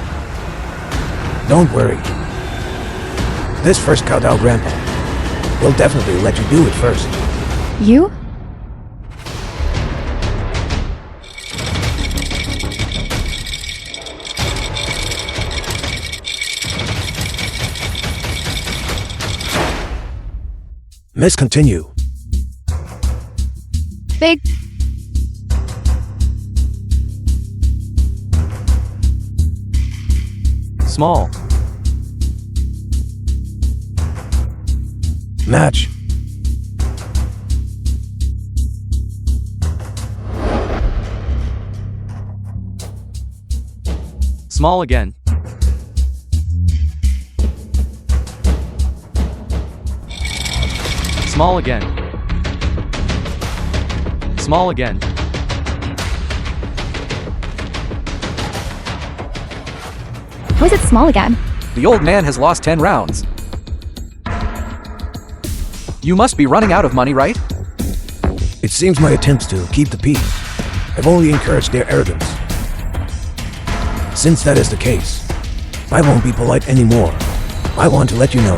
Don't worry. This first Kowtow Grandpa will definitely let you do it first. You? Miss, continue. Big. Small. Match. Small again. Small again. Small again. How is it small again? The old man has lost 10 rounds. You must be running out of money, right? It seems my attempts to keep the peace have only encouraged their arrogance. Since that is the case, I won't be polite anymore. I want to let you know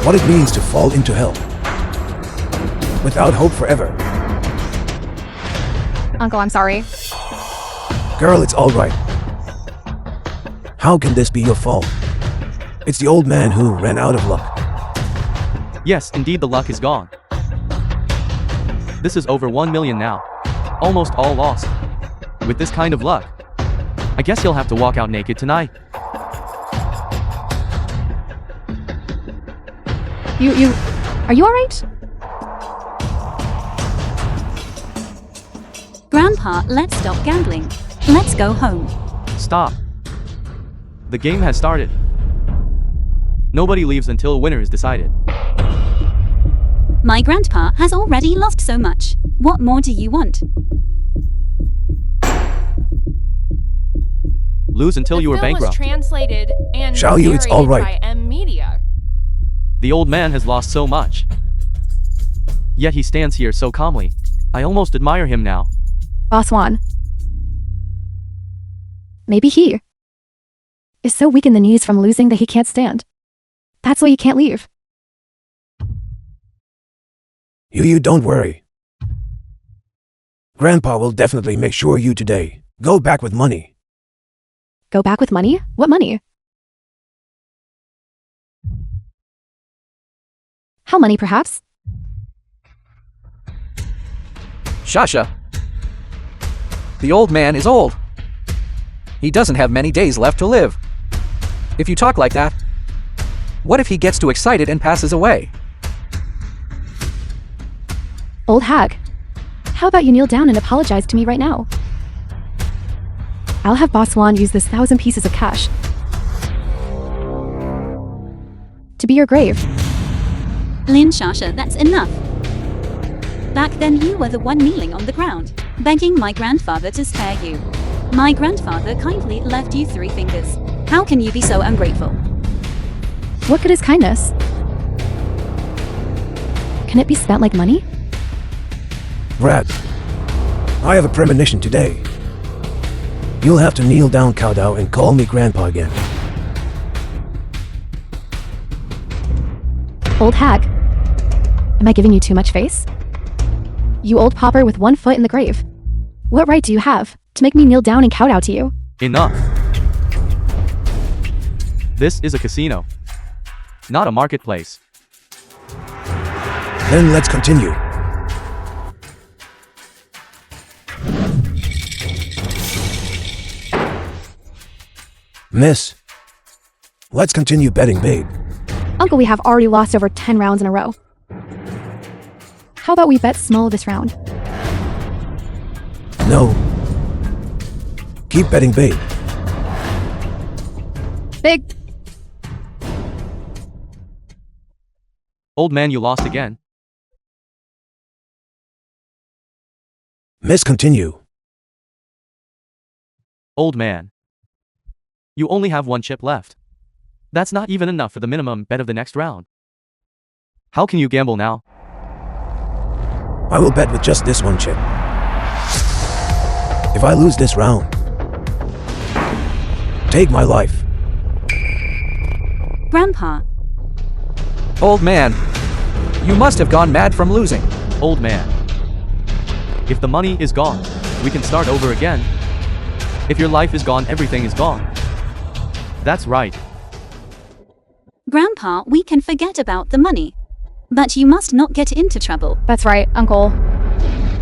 what it means to fall into hell without hope forever. Uncle, I'm sorry. Girl, it's all right. How can this be your fault? It's the old man who ran out of luck. Yes, indeed, the luck is gone. This is over 1 million now. Almost all lost. With this kind of luck, I guess he'll have to walk out naked tonight. Are you alright? Grandpa, let's stop gambling. Let's go home. Stop. The game has started. Nobody leaves until a winner is decided. My grandpa has already lost so much. What more do you want? Lose until you are The film was bankrupt. translated and Shall you? It's all narrated right. by M Media. The old man has lost so much. Yet he stands here so calmly. I almost admire him now. Boss Juan. Maybe he is so weak in the knees from losing that he can't stand. That's why you can't leave. You don't worry. Grandpa will definitely make sure you today go back with money. Go back with money? What money? How money, perhaps? Shasha. The old man is old. He doesn't have many days left to live. If you talk like that, what if he gets too excited and passes away? Old hag. How about you kneel down and apologize to me right now? I'll have Boss Juan use this 1,000 pieces of cash to be your grave. Lin Shasha, that's enough. Back then you were the one kneeling on the ground, begging my grandfather to spare you. My grandfather kindly left you 3 fingers. How can you be so ungrateful? What good is kindness? Can it be spent like money? Brad, I have a premonition today. You'll have to kneel down, Kowtow, and call me Grandpa again. Old hag. Am I giving you too much face? You old pauper with 1 foot in the grave. What right do you have to make me kneel down and kowtow to you? Enough. This is a casino, not a marketplace. Then let's continue. Miss, let's continue betting big. Uncle, we have already lost over 10 rounds in a row. How about we bet small this round? No. Keep betting big. Big. Old man, you lost again. Miss, continue. Old man. You only have one chip left. That's not even enough for the minimum bet of the next round. How can you gamble now? I will bet with just this one chip. If I lose this round, take my life. Grandpa, Old man, you must have gone mad from losing. Old man. If the money is gone, we can start over again. If your life is gone, everything is gone. That's right. Grandpa, we can forget about the money. But you must not get into trouble. That's right, Uncle.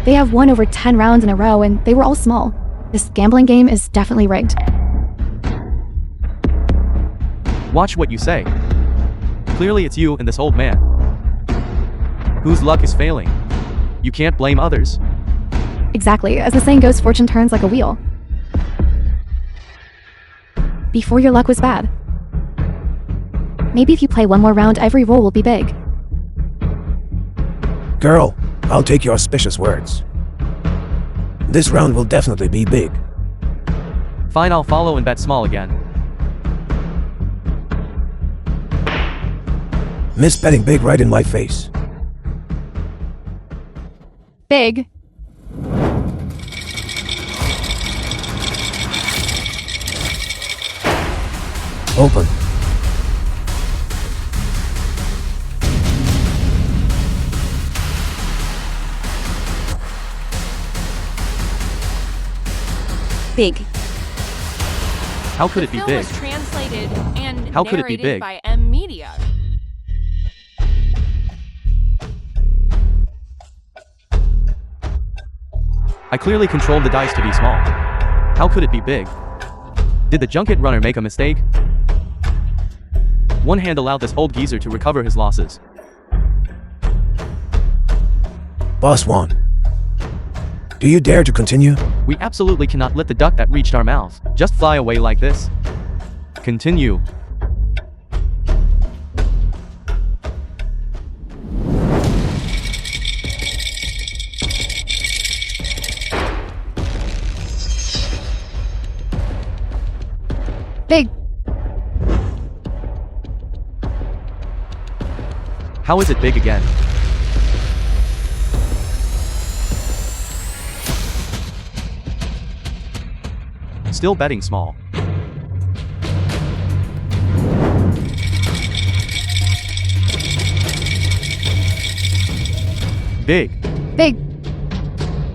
They have won over 10 rounds in a row and they were all small. This gambling game is definitely rigged. Watch what you say. Clearly it's you and this old man. Whose luck is failing. You can't blame others. Exactly. As the saying goes, fortune turns like a wheel. Before your luck was bad. Maybe if you play one more round, every roll will be big. Girl, I'll take your auspicious words. This round will definitely be big. Fine, I'll follow and bet small again. Miss betting big right in my face. Big. Open. Big. How could it The be film big? was translated and How could it be narrated big? by M Media. I clearly controlled the dice to be small. How could it be big? Did the junket runner make a mistake? One hand allowed this old geezer to recover his losses. Boss won. Do you dare to continue? We absolutely cannot let the duck that reached our mouth just fly away like this. Continue. Big. How is it big again? Still betting small. Big. Big.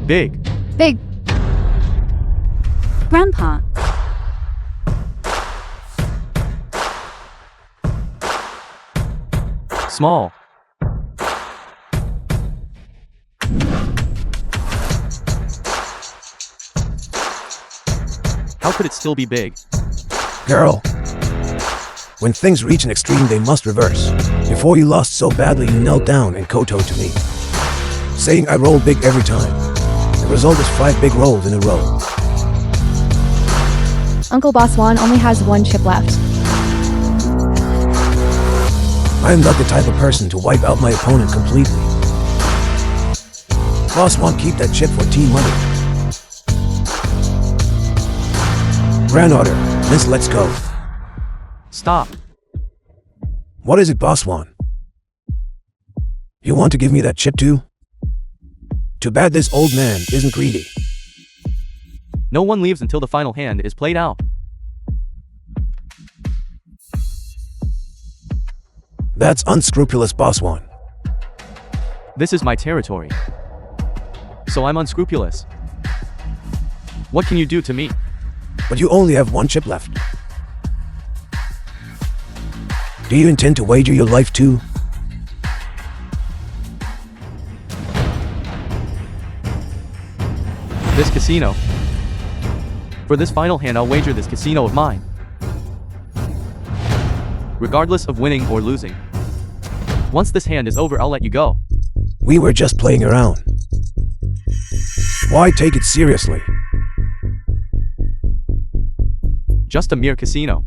Big. Big. Grandpa, Small. How could it still be big? Girl. When things reach an extreme, they must reverse. Before you lost so badly, you knelt down and kowtowed to me, saying I roll big every time. The result is 5 big rolls in a row. Uncle Boss Juan only has one chip left. I am not the type of person to wipe out my opponent completely. Boss won't keep that chip for tea money. Granddaughter, Miss, let's go. Stop. What is it, Boss Juan? You want to give me that chip too? Too bad this old man isn't greedy. No one leaves until the final hand is played out. That's unscrupulous, Boss Juan. This is my territory. So I'm unscrupulous. What can you do to me? But you only have one chip left. Do you intend to wager your life too? This casino. For this final hand, I'll wager this casino of mine. regardless of winning or losing. Once this hand is over, I'll let you go. We were just playing around. Why take it seriously? Just a mere casino.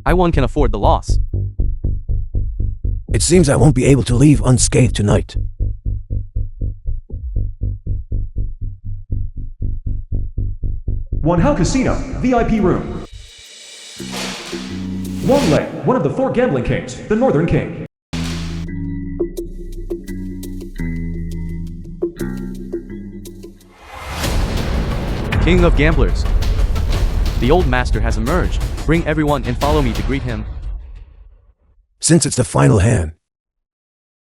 I can afford the loss. It seems I won't be able to leave unscathed tonight. One Hell Casino, VIP room. Wang Lei, one of the 4 gambling kings, the Northern King. King of Gamblers. The old master has emerged. Bring everyone and follow me to greet him. Since it's the final hand,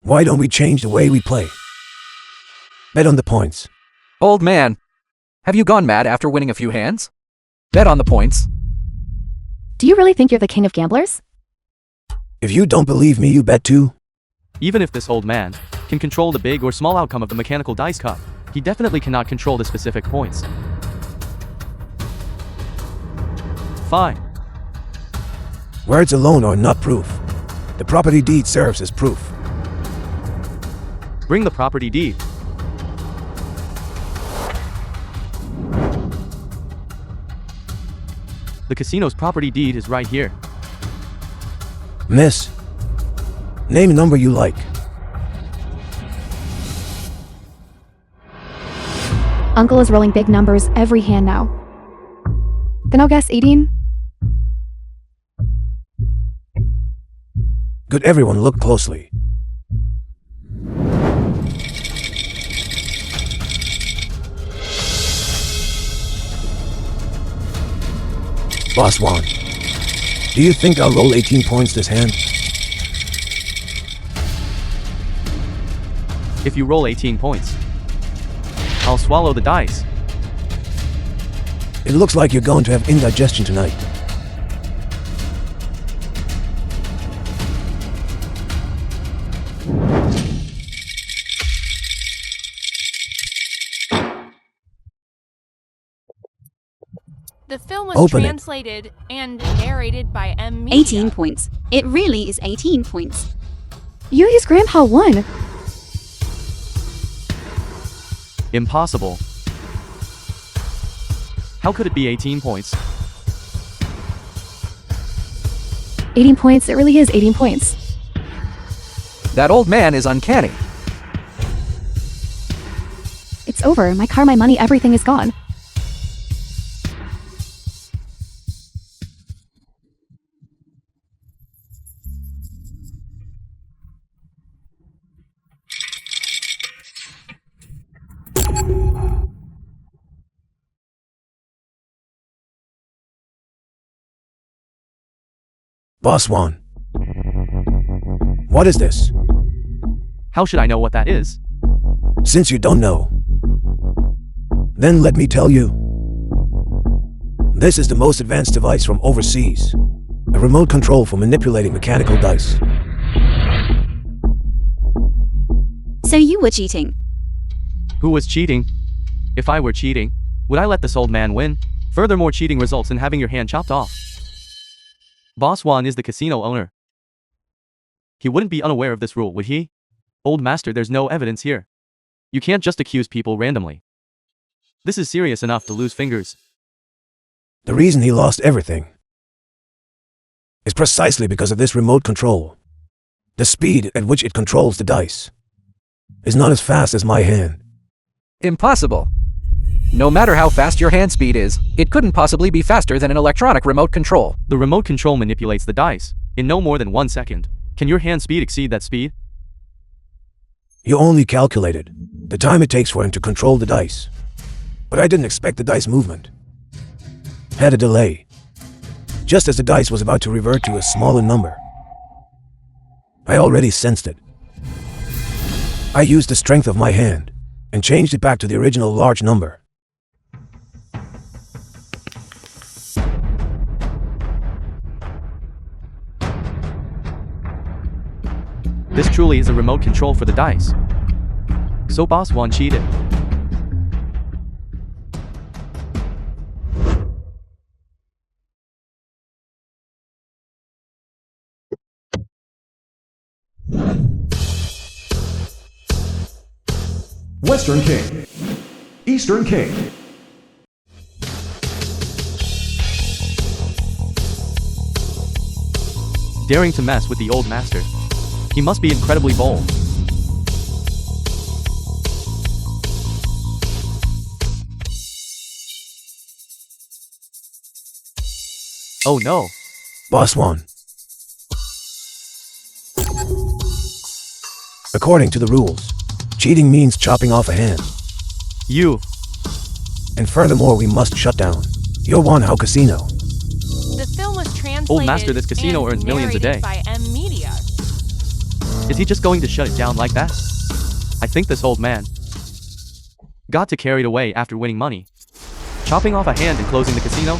why don't we change the way we play? Bet on the points. Old man, have you gone mad after winning a few hands? Bet on the points. Do you really think you're the king of gamblers? If you don't believe me, you bet too. Even if this old man can control the big or small outcome of the mechanical dice cup, he definitely cannot control the specific points. Fine. Words alone are not proof. The property deed serves as proof. Bring the property deed. The casino's property deed is right here. Miss, name a number you like. Uncle is rolling big numbers every hand now. Then I'll guess 18. Could everyone look closely? Boss Juan, do you think I'll roll 18 points this hand? If you roll 18 points, I'll swallow the dice. It looks like you're going to have indigestion tonight. The film was Open it. translated and narrated by M. Media. 18 points. It really is 18 points. Yuyi's grandpa won. Impossible. How could it be 18 points? 18 points, it really is 18 points. That old man is uncanny. It's over. My car, my money, everything is gone. Boss Juan, what is this? How should I know what that is? Since you don't know, then let me tell you. This is the most advanced device from overseas. A remote control for manipulating mechanical dice. So you were cheating. Who was cheating? If I were cheating, would I let this old man win? Furthermore, cheating results in having your hand chopped off. Boss Juan is the casino owner. He wouldn't be unaware of this rule, would he? Old master, there's no evidence here. You can't just accuse people randomly. This is serious enough to lose fingers. The reason he lost everything is precisely because of this remote control. The speed at which it controls the dice is not as fast as my hand. Impossible. No matter how fast your hand speed is, it couldn't possibly be faster than an electronic remote control. The remote control manipulates the dice in no more than 1 second. Can your hand speed exceed that speed? You only calculated the time it takes for him to control the dice. But I didn't expect the dice movement. Had a delay. Just as the dice was about to revert to a smaller number. I already sensed it. I used the strength of my hand and changed it back to the original large number. This truly is a remote control for the dice. So Boss Juan cheated. Western King. Eastern King. Daring to mess with the old master. He must be incredibly bold. Oh no. Boss won. According to the rules, cheating means chopping off a hand. You. And furthermore, we must shut down your Wanhao casino. The film was translated Old master, this casino and earns millions a narrated day. by M Media. Is he just going to shut it down like that? I think this old man got too carried away after winning money. Chopping off a hand and closing the casino?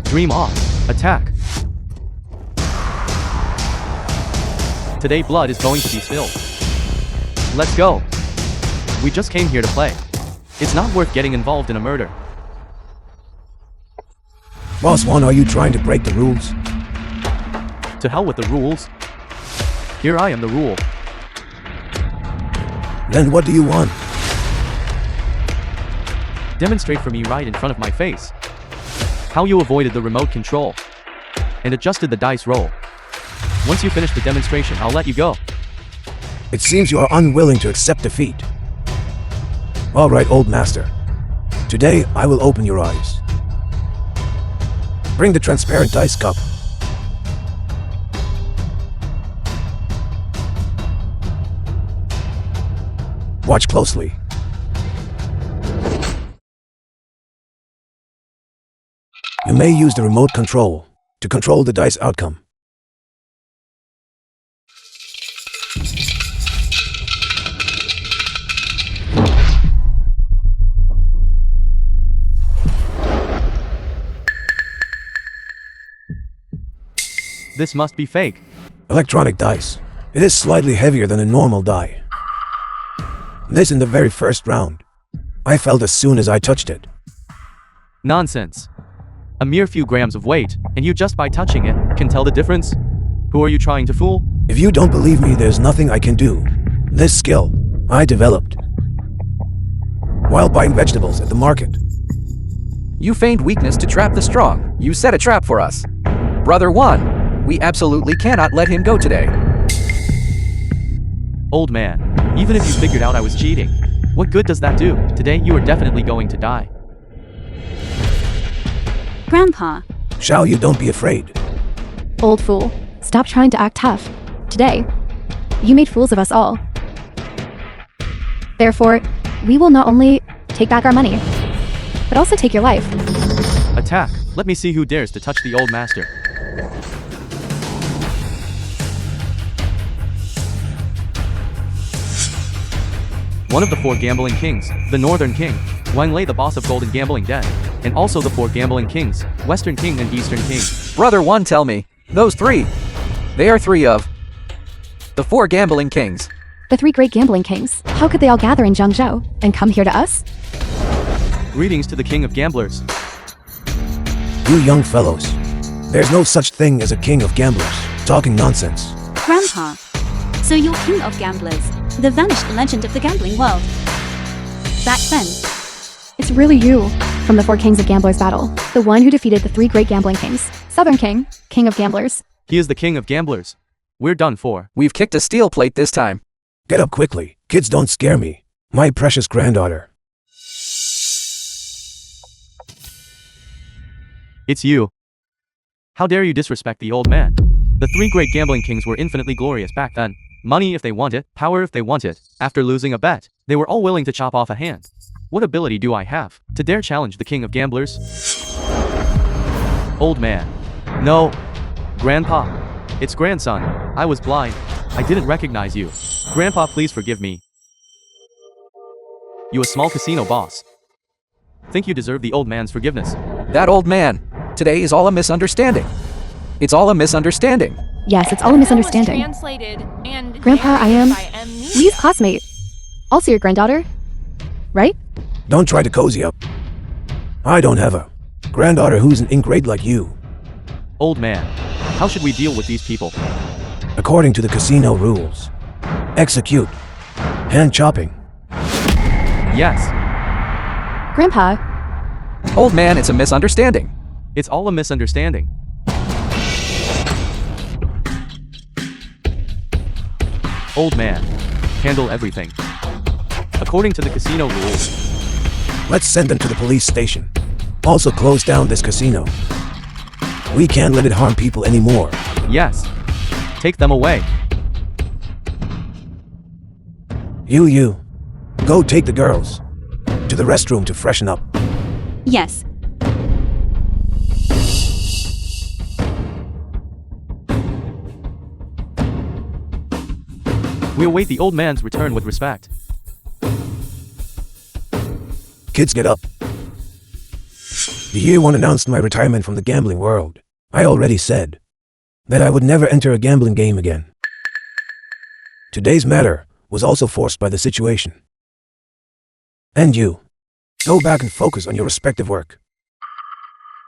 Dream off. Attack. Today blood is going to be spilled. Let's go. We just came here to play. It's not worth getting involved in a murder. Boss One, are you trying to break the rules? To hell with the rules. Here I am the rule. Then what do you want? Demonstrate for me right in front of my face how you avoided the remote control and adjusted the dice roll. Once you finish the demonstration, I'll let you go. It seems you are unwilling to accept defeat. All right, old master. Today, I will open your eyes. Bring the transparent dice cup. Watch closely. You may use the remote control to control the dice outcome. This must be fake. Electronic dice. It is slightly heavier than a normal die. This in the very first round. I felt as soon as I touched it. Nonsense. A mere few grams of weight, and you just by touching it can tell the difference? Who are you trying to fool? If you don't believe me, there's nothing I can do. This skill I developed while buying vegetables at the market. You feigned weakness to trap the strong. You set a trap for us. Brother One, we absolutely cannot let him go today. Old man, even if you figured out I was cheating, what good does that do? Today you are definitely going to die. Grandpa, Shao, you don't be afraid. Old fool, stop trying to act tough. Today, you made fools of us all. Therefore, we will not only take back our money, but also take your life. Attack. Let me see who dares to touch the old master. One of the four gambling kings, the Northern King, Wang Lei, the boss of Golden Gambling Den, and also the four gambling kings, Western King and Eastern King. Brother One, tell me, those three, they are three of the four gambling kings. The three great gambling kings. How could they all gather in Zhengzhou and come here to us? Greetings to the king of gamblers. You young fellows. There's no such thing as a king of gamblers. Talking nonsense. Grandpa. So you're king of gamblers, the vanished legend of the gambling world. Back then, It's really you, from the four kings of gamblers battle. The one who defeated the three great gambling kings. Southern King, king of gamblers. He is the king of gamblers. We're done for. We've kicked a steel plate this time. Get up quickly. Kids, don't scare me. My precious granddaughter. It's you. How dare you disrespect the old man? The three great gambling kings were infinitely glorious back then. Money if they want it, power if they want it. After losing a bet, they were all willing to chop off a hand. What ability do I have to dare challenge the king of gamblers? Old man. No. Grandpa. It's grandson. I was blind. I didn't recognize you. Grandpa, please forgive me. You a small casino boss. Think you deserve the old man's forgiveness. That old man, today is all a misunderstanding. It's all a misunderstanding. Yes, it's all a misunderstanding. The film was translated and Grandpa, I am narrated by M Media. Lee's classmate. Also your granddaughter. Right? Don't try to cozy up. I don't have a granddaughter who's an ingrate like you. Old man. How should we deal with these people? According to the casino rules, Execute. Hand chopping. Yes, Grandpa, Old man, it's a misunderstanding. it's all a misunderstanding. Old man, handle everything. According to the casino rules. Let's send them to the police station. Also close down this casino. We can't let it harm people anymore. Yes. Take them away. You. Go take the girls to the restroom to freshen up. Yes. We await the old man's return with respect. Kids, get up. The year one announced my retirement from the gambling world. I already said that I would never enter a gambling game again. Today's matter was also forced by the situation. And you, go back and focus on your respective work.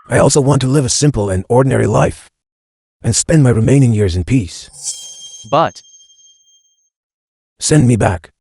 I also want to live a simple and ordinary life and spend my remaining years in peace. But Send me back.